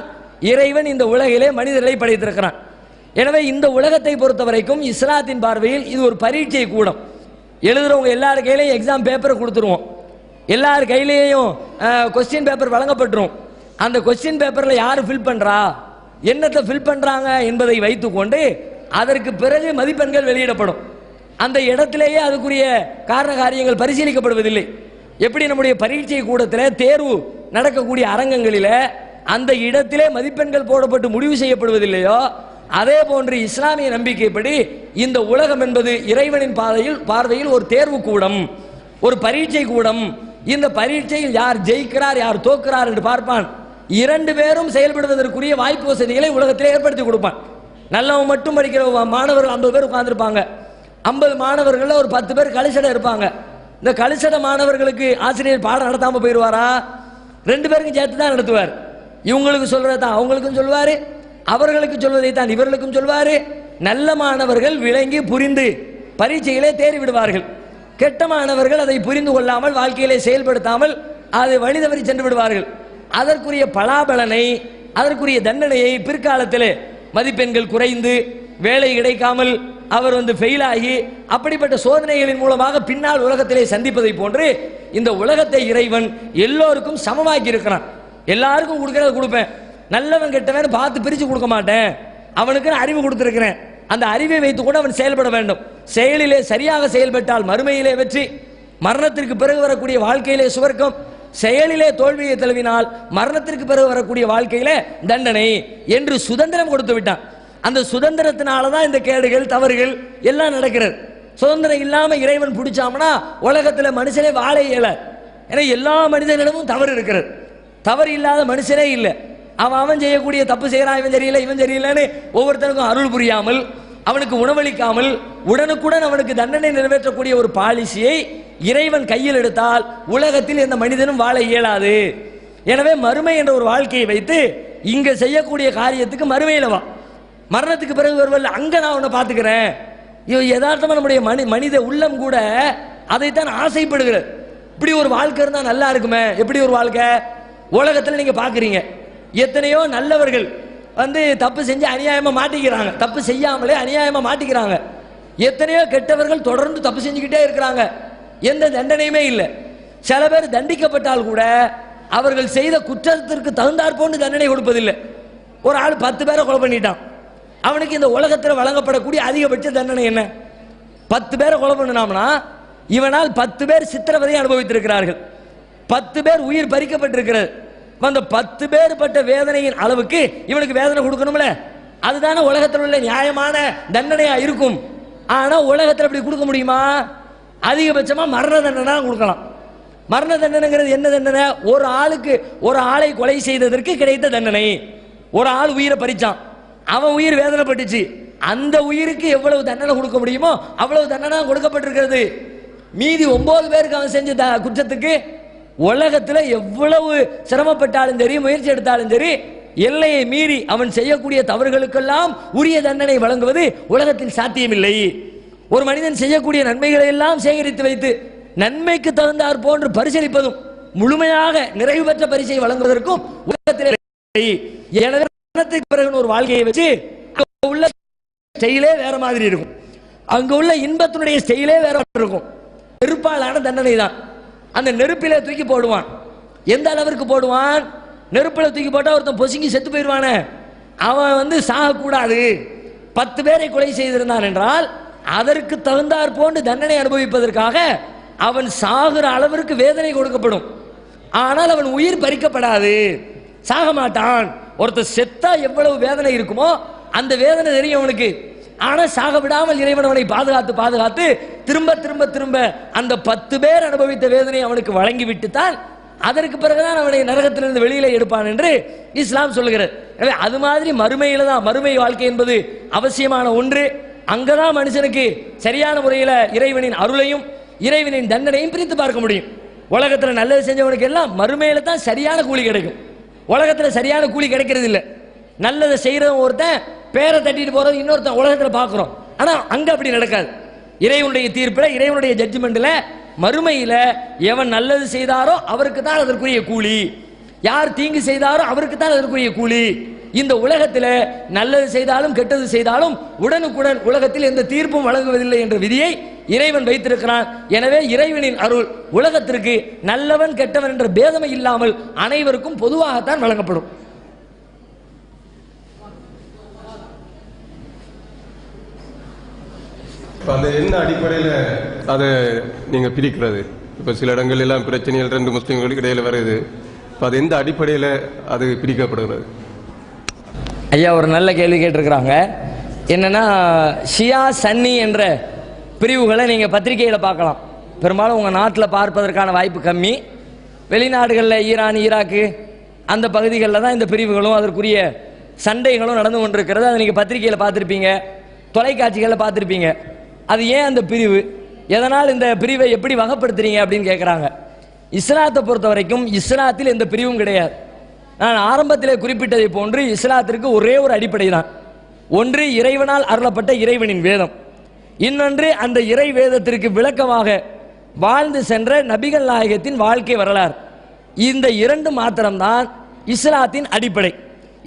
இறைவன் இந்த உலகிலே மனிதர்களை படைத்திருக்கிறான். எனவே இந்த உலகத்தை பொறுத்த வரைக்கும் இஸ்லாத்தின் பார்வையில் இது ஒரு பரீட்சை கூடம். எழுதுறவங்க எல்லார் கையிலையும் எக்ஸாம் பேப்பரை கொடுத்துருவோம், எல்லார் கையிலேயும் கொஸ்டின் பேப்பர் வழங்கப்பட்டுரும். அந்த கொஸ்டின் பேப்பரில் யார் ஃபில் பண்ணுறா, என்னத்தை ஃபில் பண்ணுறாங்க என்பதை வைத்துக்கொண்டு அதற்கு பிறகு மதிப்பெண்கள் வெளியிடப்படும். அந்த இடத்திலேயே அதுக்குரிய காரண காரியங்கள் பரிசீலிக்கப்படுவதில்லை. எப்படி நம்முடைய பரீட்சை கூடத்தில் தேர்வு நடக்கக்கூடிய அரங்கங்களில் அந்த இடத்திலே மதிப்பெண்கள் போடப்பட்டு முடிவு செய்யப்படுவதில்லையோ, அதே போன்று இஸ்லாமிய நம்பிக்கைப்படி இந்த உலகம் என்பது இறைவனின் பார்வையில் ஒரு தேர்வு கூடம், ஒரு பரீட்சை கூடம். இந்த பரீட்சையில் யார் ஜெயிக்கிறார் யார் தோக்கிறார் என்று பார்ப்பான். இரண்டு பேரும் செயல்படுவதற்குரிய வாய்ப்பு வசதிகளை உலகத்திலே ஏற்படுத்தி கொடுப்பான். நல்லவன் மட்டும் படிக்கிற மாணவர்கள் 50 பேர் உட்கார்ந்துருப்பாங்க. 50 மாணவர்கள் ஒரு 10 பேர் கலிசடை இருப்பாங்க. இந்த கலிசடை மாணவர்களுக்கு ஆசிரியர் பாடம் நடத்தாம போயிடுவாரா? 2 பேருக்கும் சேர்த்து தான் நடத்துவார். இவங்களுக்கு சொல்றதை தான் அவங்களுக்கும் சொல்வாரு, அவர்களுக்கு சொல்வதை தான் இவர்களுக்கும் சொல்வாரு. நல்ல மாணவர்கள் விளங்கி புரிந்து பரீட்சையிலே தேறி விடுவார்கள். கெட்ட மாணவர்கள் அதை புரிந்து கொள்ளாமல் வாழ்க்கையிலே செயல்படுத்தாமல் அதை வழி தவறி சென்று விடுவார்கள். அதற்குரிய பலாபலனை, அதற்குரிய தண்டனையை பிற்காலத்திலே மதிப்பெண்கள் குறைந்து வேலை கிடைக்காமல் அவர் ஃபெயில் ஆகி அப்படிப்பட்ட சோதனைகளின் மூலமாக பின்னால் உலகத்திலே சந்திப்பதை போன்று இந்த உலகத்தை இறைவன் எல்லோருக்கும் சமமாக்கி இருக்கிறான். எல்லாருக்கும் கொடுக்கறத கொடுப்பேன், நல்லவன் கெட்டவன் பார்த்து பிரித்து கொடுக்க மாட்டேன். அவனுக்கு அறிவு கொடுத்திருக்கிறேன், அந்த அறிவை வைத்துக் கொண்டு அவன் செயல்பட வேண்டும். செயலிலே சரியாக செயல்பட்டால் மறுமையிலே வெற்றி, மரணத்திற்கு பிறகு வரக்கூடிய வாழ்க்கையிலே சுவர்க்கம். செயலிலே தோல்வியை தழுவினால் மரணத்திற்கு பிறகு வரக்கூடிய வாழ்க்கையிலே தண்டனை என்று சுதந்திரம் கொடுத்து விட்டான். அந்த சுதந்திரத்தினால தான் இந்த கேடுகள் தவறுகள் எல்லாம் நடக்கிறது. சுதந்திரம் இல்லாமல் இறைவன் பிடிச்சாமனா உலகத்தில் மனுஷனே வாழ இயல. ஏன்னா எல்லா மனிதனிடமும் தவறு இருக்கிறது, தவறு இல்லாத மனுஷனே இல்லை. அவன் செய்யக்கூடிய தப்பு செய்கிறான், இவன் சரியில்லை இவன் சரியில்லைன்னு ஒவ்வொருத்தருக்கும் அருள் புரியாமல் அவனுக்கு உணவளிக்காமல் உடனுக்குடன் அவனுக்கு தண்டனை நிறைவேற்றக்கூடிய ஒரு பாலிசியை இறைவன் கையில் எடுத்தால் உலகத்தில் எந்த மனிதனும் வாழ இயலாது. எனவே மறுமை என்ற ஒரு வாழ்க்கையை வைத்து இங்க செய்யக்கூடிய காரியத்துக்கு மறுமையில வா, மரணத்துக்கு பிறகு வருவல்ல அங்க நான் உன்னை பார்த்துக்கிறேன். யதார்த்தமா நம்முடைய மனித உள்ளம் கூட அதைத்தான் ஆசைப்படுகிறது. இப்படி ஒரு வாழ்க்கை இருந்தா நல்லா இருக்குமே. எப்படி ஒரு வாழ்க்கை? உலகத்தில் நீங்க பாக்குறீங்க எத்தனையோ நல்லவர்கள் தப்பு செஞ்சு அநியாயமா மாட்டிக்கிறாங்க, தப்பு செய்யாமலே அநியாயமா மாட்டிக்கிறாங்க. எத்தனையோ கெட்டவர்கள் தொடர்ந்து தப்பு செஞ்சுக்கிட்டே இருக்கிறாங்க, எந்த தண்டனையுமே இல்லை. சில பேர் தண்டிக்கப்பட்டால் கூட அவர்கள் செய்த குற்றத்திற்கு தகுந்தாற் போன்று தண்டனை கொடுப்பதில்லை. ஒரு ஆள் 10 பேரை கொலை பண்ணிட்டான், அவனுக்கு இந்த உலகத்தில் வழங்கப்படக்கூடிய அதிகபட்ச தண்டனை என்ன? 10 பேரை கொலை பண்ணினாம்னா இவனால் 10 பேர் சித்திரவதை அனுபவித்திருக்கிறார்கள், 10 பேர் உயிர் பறிக்கப்பட்டிருக்கிறது. அந்த 10 பேர் பட்ட வேதனையின் அளவுக்கு இவனுக்கு வேதனை கொடுக்கணும்ல, அதுதானே உலகத்தில் உள்ள நியாயமான தண்டனையா இருக்கும். ஆனா உலகத்தில் அப்படி கொடுக்க முடியுமா? அதிகபட்சமா மரண தண்டனை கொடுக்கலாம். மரண தண்டனைங்கிறது என்ன தண்டனை? ஒரு ஆளுக்கு ஒரு ஆளை கொலை செய்ததற்கு கிடைத்த தண்டனை. ஒரு ஆள் உயிரை பறிச்சான், அவன் உயிர் வேதனைப்பட்டுச்சு, அந்த உயிருக்கு எவ்வளவு தண்டனை கொடுக்க முடியுமோ அவ்வளவு தண்டனை கொடுக்கப்பட்டிருக்கிறது. மீதி 9 பேருக்கு அவன் செஞ்ச குற்றத்துக்கு உலகத்தில் எவ்வளவு சிரமப்பட்டாலும் சரி, முயற்சி எடுத்தாலும் சரி, எல்லையை மீறி அவன் செய்யக்கூடிய தவறுகளுக்கெல்லாம் உரிய தண்டனை வழங்குவது உலகத்தில் சாத்தியமில்லை. ஒரு மனிதன் செய்யக்கூடிய நன்மைகளை எல்லாம் சேகரித்து வைத்து நன்மைக்கு தகுந்தாற் போன்று பரிசீலிப்பதும் முழுமையாக நிறைவு பெற்ற பரிசை வழங்குவதற்கும் உலகத்தில் எனவே பிறகு ஒரு வாழ்க்கையை வச்சு உள்ள ஸ்டைலே வேற மாதிரி இருக்கும், அங்கு உள்ள இன்பத்தினுடைய ஸ்டைலே வேற இருக்கும். நெருப்பாலான தண்டனை தான். அந்த நெருப்பிலே தூக்கி போடுவான். எந்த அளவிற்கு போடுவான்? நெருப்பில தூக்கி போட்டா ஒருத்தன் பொசுங்கி செத்து போயிடுவானே, அவன் சாகக்கூடாது. 10 பேரை கொலை செய்திருந்தான் என்றால் அதற்கு தகுந்தாற் போன்று தண்டனை அனுபவிப்பதற்காக அவன் சாகுற அளவிற்கு வேதனை கொடுக்கப்படும். ஆனால் அவன் உயிர் பறிக்கப்படாது, சாக மாட்டான். ஒருத்தர் செத்தா எவ்வளவு வேதனை இருக்குமோ அந்த வேதனை தெரியும் அவனுக்கு. ஆனா சாக விடாமல் இறைவன் அவனை பாதுகாத்து பாதுகாத்து திரும்ப திரும்ப திரும்ப அந்த 10 பேர் அனுபவித்த வேதனை அவனுக்கு வழங்கி விட்டுத்தான் அதற்கு பிறகுதான் அவனை நரகத்திலிருந்து வெளியில எடுப்பான் என்று இஸ்லாம் சொல்லுகிறது. எனவே அது மாதிரி மறுமையில தான், மறுமை வாழ்க்கை என்பது அவசியமான ஒன்று. அங்கதான் மனுஷனுக்கு சரியான முறையில் இறைவனின் அருளையும் இறைவனின் தண்டனையும் பிரித்து பார்க்க முடியும். உலகத்தில் நல்லது செஞ்சவனுக்கு எல்லாம் மறுமையில தான் சரியான கூலி கிடைக்கும். உலகத்தில் சரியான கூலி கிடைக்கிறது இல்லை. நல்லதை செய்யறவன் ஒருத்தன் பேரை தட்டிட்டு போறது இன்னொருத்தன் உலகத்தில் பார்க்கிறோம். ஆனா அங்க அப்படி நடக்காது. இறைவனுடைய தீர்ப்பில், இறைவனுடைய ஜட்ஜ்மெண்ட்ல மறுமையில எவன் நல்லது செய்தாரோ அவருக்கு தான் அதற்குரிய கூலி, யார் தீங்கு செய்தாரோ அவருக்கு தான் அதற்குரிய கூலி. இந்த உலகத்தில் நல்லது செய்தாலும் கெட்டது செய்தாலும் உடனுக்குடன் உலகத்தில் எந்த தீர்ப்பும் வழங்குவதில்லை என்ற விதியை இறைவன் வைத்திருக்கிறான். எனவே இறைவனின் அருள் உலகத்திற்கு நல்லவன் கெட்டவன் என்ற பேதமை இல்லாமல் அனைவருக்கும் பொதுவாகத்தான் வழங்கப்படும். அந்த என்ன அடிப்படையில் அதை நீங்க பிரிக்கிறது? இப்ப சில இடங்கள் எல்லாம் பிரச்சனைகள் 2 முஸ்லிம்களுக்கு இடையில வருது. அது எந்த அடிப்படையில் அது பிரிக்கப்படுகிறது? ஐயா ஒரு நல்ல கேள்வி கேட்டிருக்கிறாங்க. என்னன்னா ஷியா சன்னி என்ற பிரிவுகளை நீங்க பத்திரிகையில பார்க்கலாம். பெரும்பாலும் உங்க நாட்டில் பார்ப்பதற்கான வாய்ப்பு கம்மி. வெளிநாடுகளில் ஈரான், ஈராக்கு அந்த பகுதிகளில் தான் இந்த பிரிவுகளும் அதற்குரிய சண்டைகளும் நடந்து கொண்டிருக்கிறது. அதை நீங்க பத்திரிகையில பார்த்துருப்பீங்க, தொலைக்காட்சிகளில் பார்த்துருப்பீங்க. அது ஏன் அந்த பிரிவு, எதனால் இந்த பிரிவை எப்படி வகைப்படுத்துறீங்க அப்படின்னு கேட்குறாங்க. இஸ்லாத்தை பொறுத்த வரைக்கும் இஸ்லாத்தில் எந்த பிரிவும் கிடையாது. நான் ஆரம்பத்தில் குறிப்பிட்டதை போன்று இஸ்லாத்திற்கு ஒரே ஒரு அடிப்படை தான். ஒன்று இறைவனால் அருளப்பட்ட இறைவனின் வேதம், இன்னொன்று அந்த இறை வேதத்திற்கு விளக்கமாக வாழ்ந்து சென்ற நபிகள் நாயகத்தின் வாழ்க்கை வரலாறு. இந்த 2 மாத்திரம்தான் இஸ்லாத்தின் அடிப்படை.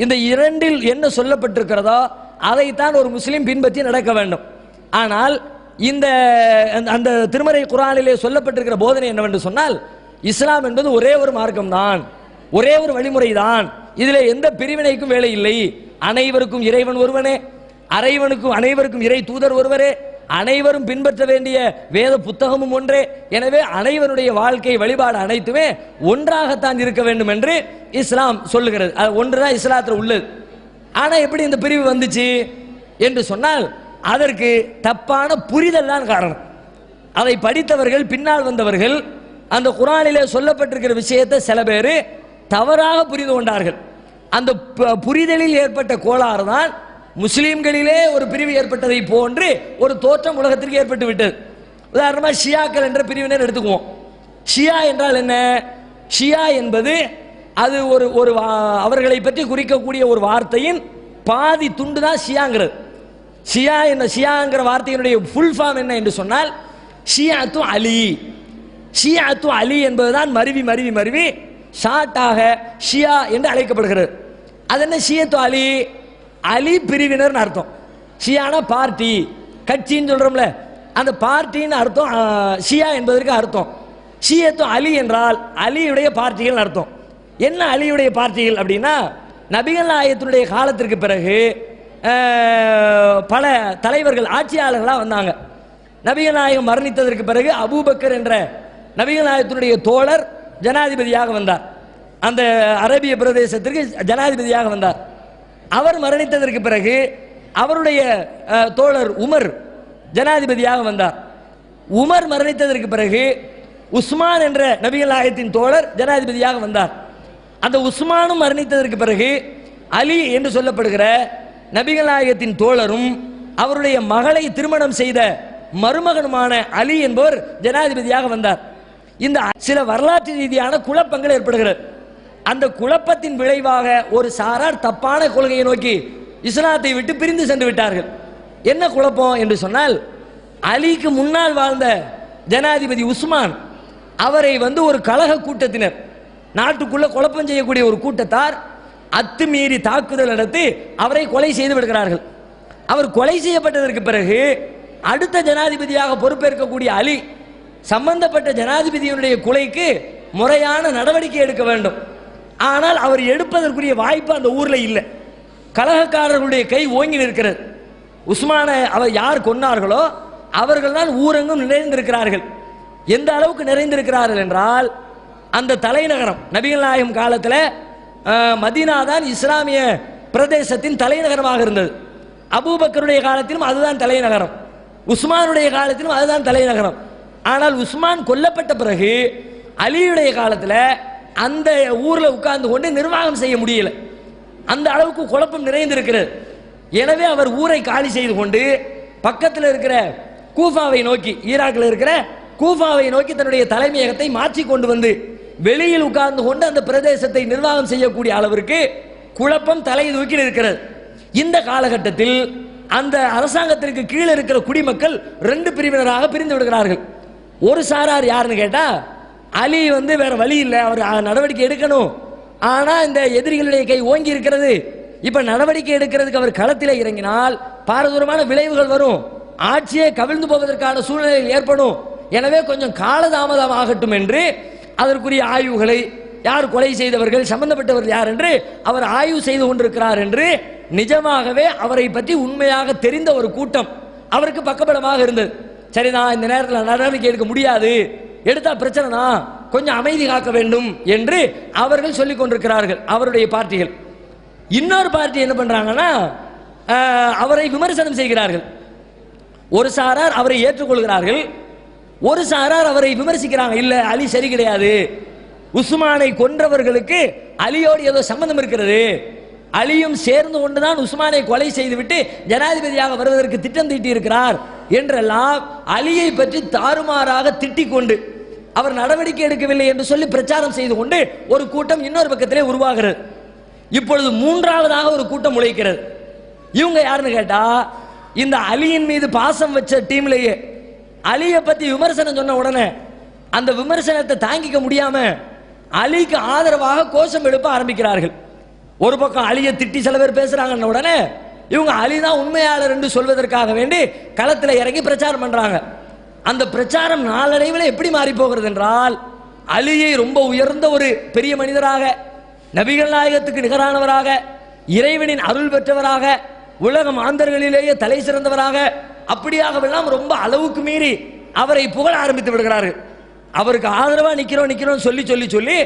இந்த 2இல் என்ன சொல்லப்பட்டிருக்கிறதோ அதைத்தான் ஒரு முஸ்லீம் பின்பற்றி நடக்க வேண்டும். ஆனால் இந்த அந்த திருமறை குர்ஆனிலே சொல்லப்பட்டிருக்கிற போதனை என்னவென்று சொன்னால், இஸ்லாம் என்பது ஒரே ஒரு மார்க்கம் தான், ஒரே ஒரு வழிமுறை தான். இதில் எந்த பிரிவினைக்கும் வேலை இல்லை. அனைவருக்கும் இறைவன் ஒருவனே, அனைவருக்கும் இறை தூதர் ஒருவரே, அனைவரும் பின்பற்ற வேண்டிய வேத புத்தகமும் ஒன்றே. எனவே அனைவருடைய வாழ்க்கை வழிபாடு அனைத்துமே ஒன்றாகத்தான் இருக்க வேண்டும் என்று இஸ்லாம் சொல்லுகிறது. அது ஒன்றுதான் இஸ்லாத்தில் உள்ளது. ஆனா எப்படி இந்த பிரிவு வந்துச்சு என்று சொன்னால் அதற்கு தப்பான புரிதல் தான் காரணம். அதை படித்தவர்கள், பின்னால் வந்தவர்கள் அந்த குர்ஆனிலே சொல்லப்பட்டிருக்கிற விஷயத்தை சில பேர் தவறாக புரிந்து கொண்டார்கள். அந்த புரிதலில் ஏற்பட்ட கோளாறு தான் முஸ்லீம்களிலே ஒரு பிரிவு ஏற்பட்டதை போன்று ஒரு தோற்றம் உலகத்திற்கு ஏற்பட்டு விட்டது. உதாரணமாக ஷியாக்கள் என்ற பிரிவினர் எடுத்துக்குவோம். ஷியா என்றால் என்ன? ஷியா என்பது அது ஒரு அவர்களை பற்றி குறிக்கக்கூடிய ஒரு வார்த்தையின் பாதி துண்டு தான் ஷியாங்கிறது. ஷியாங்கிற வார்த்தையினுடைய ஃபுல் ஃபார்ம் என்ன என்று சொன்னால் ஷியாத்து அலி. ஷியாத்து அலி என்பதுதான் மருவி மருவி மருவி ஷார்ட்டாக ஷியா என்று அழைக்கப்படுகிறது. அது என்ன ஷியத்து அலி? அலி பிரிவினர் அர்த்தம். ஷியானா பார்ட்டி, கட்சின்னு சொல்றோம்ல, அந்த பார்ட்டின்னு அர்த்தம் ஷியா என்பதற்கு அர்த்தம். ஷியத்து அலி என்றால் அலியுடைய பார்ட்டிகள் அர்த்தம். என்ன அலியுடைய பார்ட்டிகள் அப்படின்னா, நபிகள் நாயகத்தினுடைய காலத்திற்கு பிறகு பல தலைவர்கள், ஆட்சியாளர்களாக வந்தாங்க. நபிகள் நாயகம் மரணித்ததற்கு பிறகு அபூபக்கர் என்ற நபிகள் நாயகத்தினுடைய தோழர் ஜனாதிபதியாக வந்தார். அந்த அரேபிய பிரதேசத்திற்கு ஜனாதிபதியாக வந்தார். அவர் மரணித்ததற்கு பிறகு அவருடைய தோழர் உமர் ஜனாதிபதியாக வந்தார். உமர் மரணித்ததற்கு பிறகு உஸ்மான் என்ற நபிகள் நாயகத்தின் தோழர் ஜனாதிபதியாக வந்தார். அந்த உஸ்மானும் மரணித்ததற்கு பிறகு அலி என்று சொல்லப்படுகிற நபிகள் நாயகத்தின் தோழரும் அவருடைய மகளை திருமணம் செய்த மருமகனுமான அலி என்பவர் ஜனாதிபதியாக வந்தார். இந்த சில வரலாற்று ரீதியான குழப்பங்கள் ஏற்படுகிறது. அந்த குழப்பத்தின் விளைவாக ஒரு சாரார் தப்பான கொள்கையை நோக்கி இஸ்லாத்தை விட்டு பிரிந்து சென்று விட்டார்கள். என்ன குழப்பம் என்று சொன்னால், அலிக்கு முன்னால் வாழ்ந்த ஜனாதிபதி உஸ்மான் அவரை ஒரு கலக கூட்டத்தினர், நாட்டுக்குள்ள குழப்பம் செய்யக்கூடிய ஒரு கூட்டத்தார் அத்துமீறி தாக்குதல் நடத்தி அவரை கொலை செய்து விடுகிறார்கள். அவர் கொலை செய்யப்பட்டதற்கு பிறகு அடுத்த ஜனாதிபதியாக பொறுப்பேற்கக்கூடிய அலி சம்பந்தப்பட்ட ஜனாதிபதியினுடைய கொலைக்கு முறையான நடவடிக்கை எடுக்க வேண்டும். ஆனால் அவர் எடுப்பதற்குரிய வாய்ப்பு அந்த ஊரில் இல்லை. கலகக்காரர்களுடைய கை ஓங்கி நிற்கிறது. உஸ்மானை அவர் யார் கொன்னார்களோ அவர்கள் தான் ஊரெங்கும் நிறைந்திருக்கிறார்கள். எந்த அளவுக்கு நிறைந்திருக்கிறார்கள் என்றால், அந்த தலைநகரம் நபிகள் நாயகம் காலத்தில் மதீனா தான் இஸ்லாமிய பிரதேசத்தின் தலைநகரமாக இருந்தது. அபூபக்கருடைய காலத்திலும் அதுதான் தலைநகரம், உஸ்மானுடைய காலத்திலும் அதுதான் தலைநகரம். ஆனால் உஸ்மான் கொல்லப்பட்ட பிறகு அலியுடைய காலத்தில் அந்த ஊரில் உட்கார்ந்து கொண்டு நிர்வாகம் செய்ய முடியல. அந்த அளவுக்கு குழப்பம் நிறைந்திருக்கிறது. எனவே அவர் ஊரை காலி செய்து கொண்டு பக்கத்தில் இருக்கிற கூஃபாவை நோக்கி, ஈராக்கில் இருக்கிற கூஃபாவை நோக்கி தன்னுடைய தலைமையகத்தை மாற்றி கொண்டு வந்து வெளியில் உட்கார்ந்து கொண்டு அந்த பிரதேசத்தை நிர்வாகம் செய்யக்கூடிய அளவிற்கு குழப்பம் தலை தூக்கி இருக்கிறது. இந்த காலகட்டத்தில் அந்த அரசாங்கத்திற்கு கீழே இருக்கிற குடிமக்கள் 2 பிரிவினராக பிரிந்து விடுகிறார்கள். ஒரு சாரார் யாருன்னு கேட்டா, அலி வேற வழி இல்லை, அவர் நடவடிக்கை எடுக்கணும். ஆனா இந்த எதிரிகளுடைய கை ஓங்கி இருக்கிறது. இப்ப நடவடிக்கை எடுக்கிறதுக்கு அவர் களத்தில் இறங்கினால் பாரதூரமான விளைவுகள் வரும், ஆட்சியை கவிழ்ந்து போவதற்கான சூழ்நிலை ஏற்படும். எனவே கொஞ்சம் காலதாமதம் ஆகட்டும் என்று அதற்குரிய ஆய்வுகளை, யார் கொலை செய்தவர்கள், சம்பந்தப்பட்டவர்கள் யார் என்று அவர் ஆய்வு செய்து கொண்டிருக்கிறார் என்று நிஜமாகவே அவரை பற்றி உண்மையாக தெரிந்த ஒரு கூட்டம் அவருக்கு பக்கபலமாக இருந்தது. சரிதான், இந்த நேரத்தில் நடவடிக்கை எடுக்க முடியாது, எடுத்தா பிரச்சனை தான், கொஞ்சம் அமைதி காக்க வேண்டும் என்று அவர்கள் சொல்லிக் கொண்டிருக்கிறார்கள் அவருடைய பார்ட்டிகள். இன்னொரு பார்ட்டி என்ன பண்றாங்கன்னா, அவரை விமர்சனம் செய்கிறார்கள். ஒரு சாரார் அவரை ஏற்றுக்கொள்கிறார்கள், ஒரு சாரார் அவரை விமர்சிக்கிறாங்க. இல்ல, அலி சரி கிடையாது, உஸ்மானை கொன்றவர்களுக்கு அலியோடு ஏதோ சம்பந்தம் இருக்கிறது, அலியும் சேர்ந்து கொண்டுதான் உஸ்மானை கொலை செய்துவிட்டு ஜனாதிபதியாக வருவதற்கு திட்டம் தீட்டி இருக்கிறார் என்றெல்லாம் அலியை பற்றி தாறுமாறாக திட்டிக் கொண்டு அவர் நடவடிக்கை எடுக்கவில்லை என்று சொல்லி பிரச்சாரம் செய்து கொண்டு ஒரு கூட்டம் இன்னொரு பக்கத்திலே உருவாகிறது. இப்பொழுது 3ஆவதாக ஒரு கூட்டம் உழைக்கிறது. இவங்க யாருன்னு கேட்டா, இந்த அலியின் மீது பாசம் வச்ச டீம்லேயே அலியை பத்தி விமர்சனம் சொன்ன உடனே அந்த விமர்சனத்தை தாங்கிக்க முடியாம அலிக்கு ஆதரவாக கோஷம் எழுப்ப ஆரம்பிக்கிறார்கள். ஒரு பக்கம் அலியை திட்டி சில பேர் பேசுறாங்க, உடனே இவங்க அலிதான் உண்மையாளர் என்று சொல்வதற்காக வேண்டி களத்தில் இறங்கி பிரச்சாரம் பண்றாங்க. அந்த பிரச்சாரம் நாளடைவில் எப்படி மாறி போகிறது என்றால், அலியை ரொம்ப உயர்ந்த ஒரு பெரிய மனிதராக, நபிகள் நாயகத்துக்கு நிகரானவராக, இறைவனின் அருள் பெற்றவராக, உலக மாந்தர்களிலேயே தலை சிறந்தவராக, அப்படியாகவெல்லாம் ரொம்ப அளவுக்கு மீறி அவரை புகழ ஆரம்பித்து விடுகிறார்கள். அவருக்கு ஆதரவா நிக்கிறோம் சொல்லி சொல்லி சொல்லி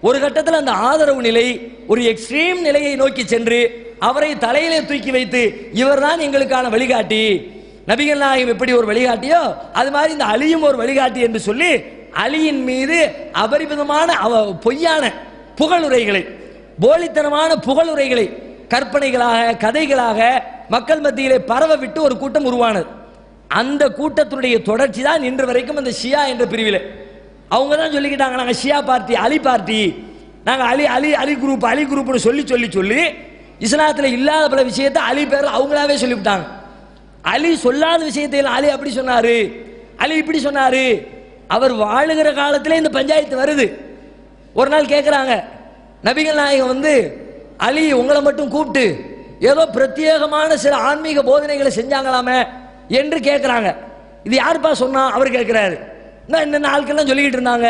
ஒரு கட்டத்தில் அந்த ஆதரவு நிலை ஒரு எக்ஸ்ட்ரீம் நிலையை நோக்கி சென்று அவரை தலையிலே தூக்கி வைத்து, இவர்தான் எங்களுக்கான வழிகாட்டி, நபிகள் நாயகம் எப்படி ஒரு வழிகாட்டியோ அது மாதிரி இந்த அலியும் ஒரு வழிகாட்டி என்று சொல்லி அலியின் மீது அபரிமிதமான பொய்யான புகழுரைகளை, போலித்தனமான புகழுரைகளை கற்பனைகளாக, கதைகளாக மக்கள் மத்தியிலே பரவ விட்டு ஒரு கூட்டம் உருவானது. அந்த கூட்டத்தினுடைய தொடர்ச்சி தான் இன்று வரைக்கும் அந்த ஷியா என்ற பிரிவில். அவங்க தான் சொல்லிக்கிட்டாங்க, நாங்கள் ஷியா பார்ட்டி, அலி பார்ட்டி, நாங்கள் அலி அலி அலி குரூப், அலி குரூப்னு சொல்லி சொல்லி சொல்லி இஸ்லாத்தில் இல்லாத பல விஷயத்தை அலி பேரில் அவங்களாவே சொல்லிவிட்டாங்க. அலி சொல்லாத விஷயத்தை அலி அப்படி சொன்னாரு, அலி இப்படி சொன்னாரு. அவர் வாழுகிற காலத்திலே இந்த பஞ்சாயத்து வருது. ஒரு நாள் கேட்குறாங்க, நபிகள் நாயகம் அலி உங்களை மட்டும் கூப்பிட்டு ஏதோ பிரத்யேகமான சில ஆன்மீக போதனைகளை செஞ்சாங்களாமே என்று கேட்குறாங்க. இது யாருப்பா சொன்னா? அவர் கேட்கிறாரு. என்னென்ன ஆட்கள்லாம் சொல்லிக்கிட்டு இருந்தாங்க.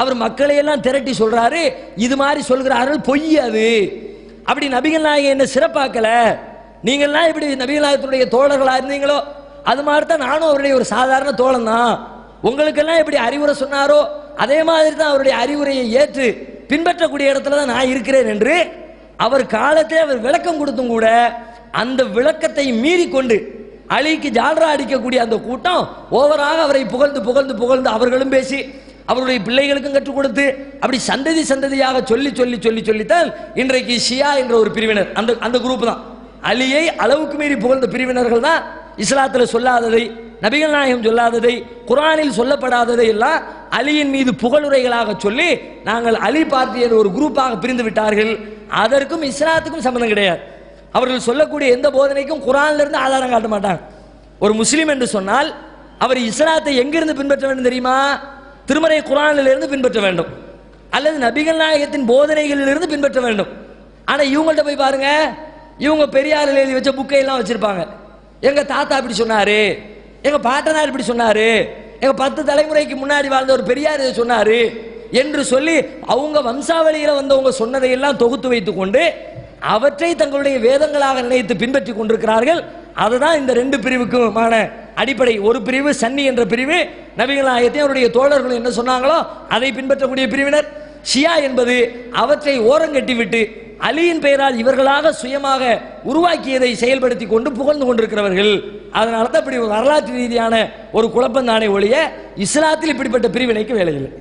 அவர் மக்களை எல்லாம் திரட்டி சொல்றாரு, இது மாதிரி சொல்கிறார்கள், பொய் அது. அப்படி நபிகள் நாயகம் என்ன சிறப்பாக்கல, நீங்கள்லாம் இப்படி நபிகள் நாயகத்துடைய தோழர்களா இருந்தீங்களோ அது மாதிரி தான் நானும் அவருடைய ஒரு சாதாரண தோழன் தான். உங்களுக்கெல்லாம் எப்படி அறிவுரை சொன்னாரோ அதே மாதிரி தான் அவருடைய அறிவுரையை ஏற்று பின்பற்றக்கூடிய இடத்துல தான் நான் இருக்கிறேன் என்று அவர் காலத்திலே அவர் விளக்கம் கொடுத்தும் கூட அந்த விளக்கத்தை மீறி கொண்டு அலிக்கு ஜால்ரா அடிக்கக்கூடிய அந்த கூட்டம் ஓவராக அவரை புகழ்ந்து புகழ்ந்து புகழ்ந்து அவர்களும் பேசி அவருடைய பிள்ளைகளுக்கும் கற்றுக் கொடுத்து அப்படி சந்ததி சந்ததியாக சொல்லி சொல்லி சொல்லி சொல்லித்தான் இன்றைக்கு ஷியா என்ற ஒரு பிரிவினர், அந்த குரூப் தான். அலியை அளவுக்கு மீறி புகழ்ந்த பிரிவினர்கள் தான் இஸ்லாத்தில் சொல்லாததை, நபிகள் நாயகம் சொல்லாததை, குர்ஆனில் சொல்லப்படாததை எல்லாம் அலியின் மீது புகழுரைகளாக சொல்லி நாங்கள் அலி பார்ட்டி என்ற ஒரு குரூப்பாக பிரிந்து விட்டார்கள். அதற்கும் இஸ்லாத்துக்கும் சம்பந்தம் கிடையாது. அவர்கள் சொல்லக்கூடிய எந்த போதனைக்கும் குர்ஆன்ல இருந்து ஆதாரம் காட்ட மாட்டாங்க. ஒரு முஸ்லீம் என்று சொன்னால் அவர் இஸ்லாத்தை எங்கிருந்து பின்பற்ற வேண்டும் தெரியுமா? திருமறை குர்ஆனில் இருந்து பின்பற்ற வேண்டும், அல்லது நபிகள் நாயகத்தின் போதனைகளில் இருந்து பின்பற்ற வேண்டும். ஆனா இவங்கள்ட்ட போய் பாருங்க, இவங்க பெரியாரில் எழுதி வச்ச புக்கை எல்லாம் வச்சிருப்பாங்க. எங்க தாத்தா இப்படி சொன்னாரு, எங்க பாட்டனார் இப்படி சொன்னாரு, எங்க 10 தலைமுறைக்கு முன்னாடி வாழ்ந்த ஒரு பெரியார் இதை சொன்னாரு என்று சொல்லி அவங்க வம்சாவளியில வந்தவங்க சொன்னதை எல்லாம் தொகுத்து வைத்துக் கொண்டு அவற்றை தங்களுடைய வேதங்களாக நினைத்து பின்பற்றி கொண்டிருக்கிறார்கள். அதுதான் இந்த 2 பிரிவுக்குமான அடிப்படை. ஒரு பிரிவு சன்னி என்ற பிரிவு, நபிகள் நாயகத்தையும் அவருடைய தோழர்கள் என்ன சொன்னாங்களோ அதை பின்பற்றக்கூடிய பிரிவினர். ஷியா என்பது அவற்றை ஓரங்கட்டி விட்டு அலியின் பெயரால் இவர்களாக சுயமாக உருவாக்கியதை செயல்படுத்தி கொண்டு புகழ்ந்து கொண்டிருக்கிறவர்கள். அதனால தான் இப்படி வரலாற்று ரீதியான ஒரு குழப்பம் தானே ஒழிய இஸ்லாத்தில் இப்படிப்பட்ட பிரிவினைக்கு வேலை இல்லை.